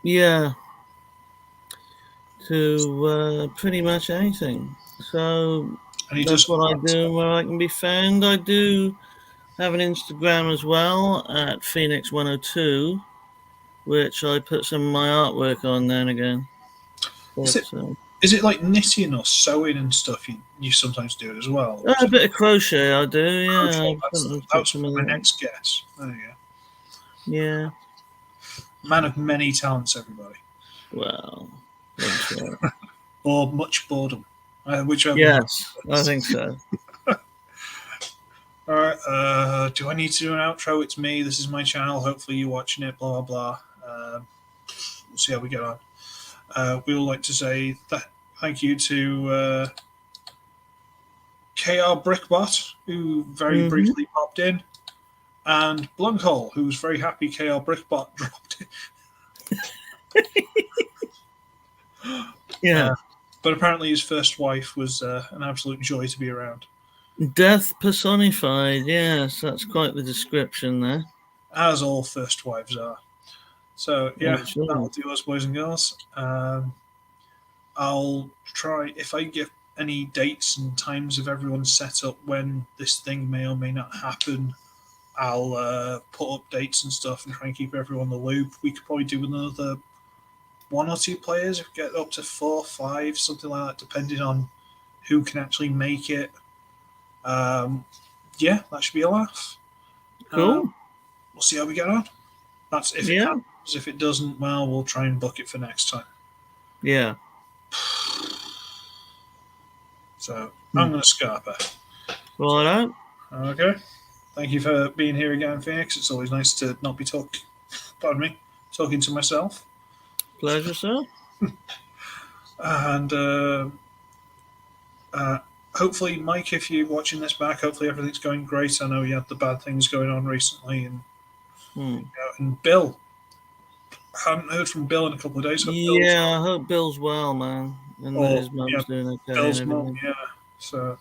yeah, to pretty much anything. So And he that's does what I art. do where I can be found. I do have an Instagram as well at Phoenix102, which I put some of my artwork on now and again. Is But it is it like knitting or sewing and stuff? You sometimes do it as well. Or is a it bit of crochet I do, yeah. crochet? I've That's sometimes that put was some of my that. next guess. There you go. Yeah. Man of many talents, everybody, Well, that's right. or much boredom, whichever one. Yes, I think so. All right. Do I need to do an outro? It's me. This is my channel. Hopefully you're watching it. Blah blah blah. We'll see how we get on. We would like to say thank you to KR Brickbot, who very Hmm. briefly popped in, and Blunkhole, who was very happy KR Brickbot dropped in. Yeah. But apparently, his first wife was an absolute joy to be around. Death personified. Yes, that's quite the description there. As all first wives are. So, yeah, I'm that'll sure. do us, boys and girls. I'll try, if I get any dates and times of everyone set up when this thing may or may not happen, I'll put updates and stuff and try and keep everyone in the loop. We could probably do another one or two players if we get up to 4, 5, something like that, depending on who can actually make it. Um, yeah, that should be a laugh. Cool. We'll see how we get on. That's if it Yeah. happens. If it doesn't, well, we'll try and book it for next time. Yeah. So I'm going to Scarper. Righto. Okay. Thank you for being here again, Phoenix. It's always nice to not be talking to myself. Pleasure, sir. And hopefully, Mike, if you're watching this back, hopefully everything's going great. I know you had the bad things going on recently, and Bill. I haven't heard from Bill in a couple of days. Hope Bill's Yeah, I hope Bill's well, man, and that or his yeah, mum's doing okay and Bill's mum. everything. Yeah. So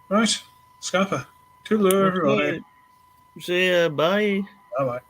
right, Scapper. Toodaloo, everybody. Okay. See ya. Bye. Bye bye.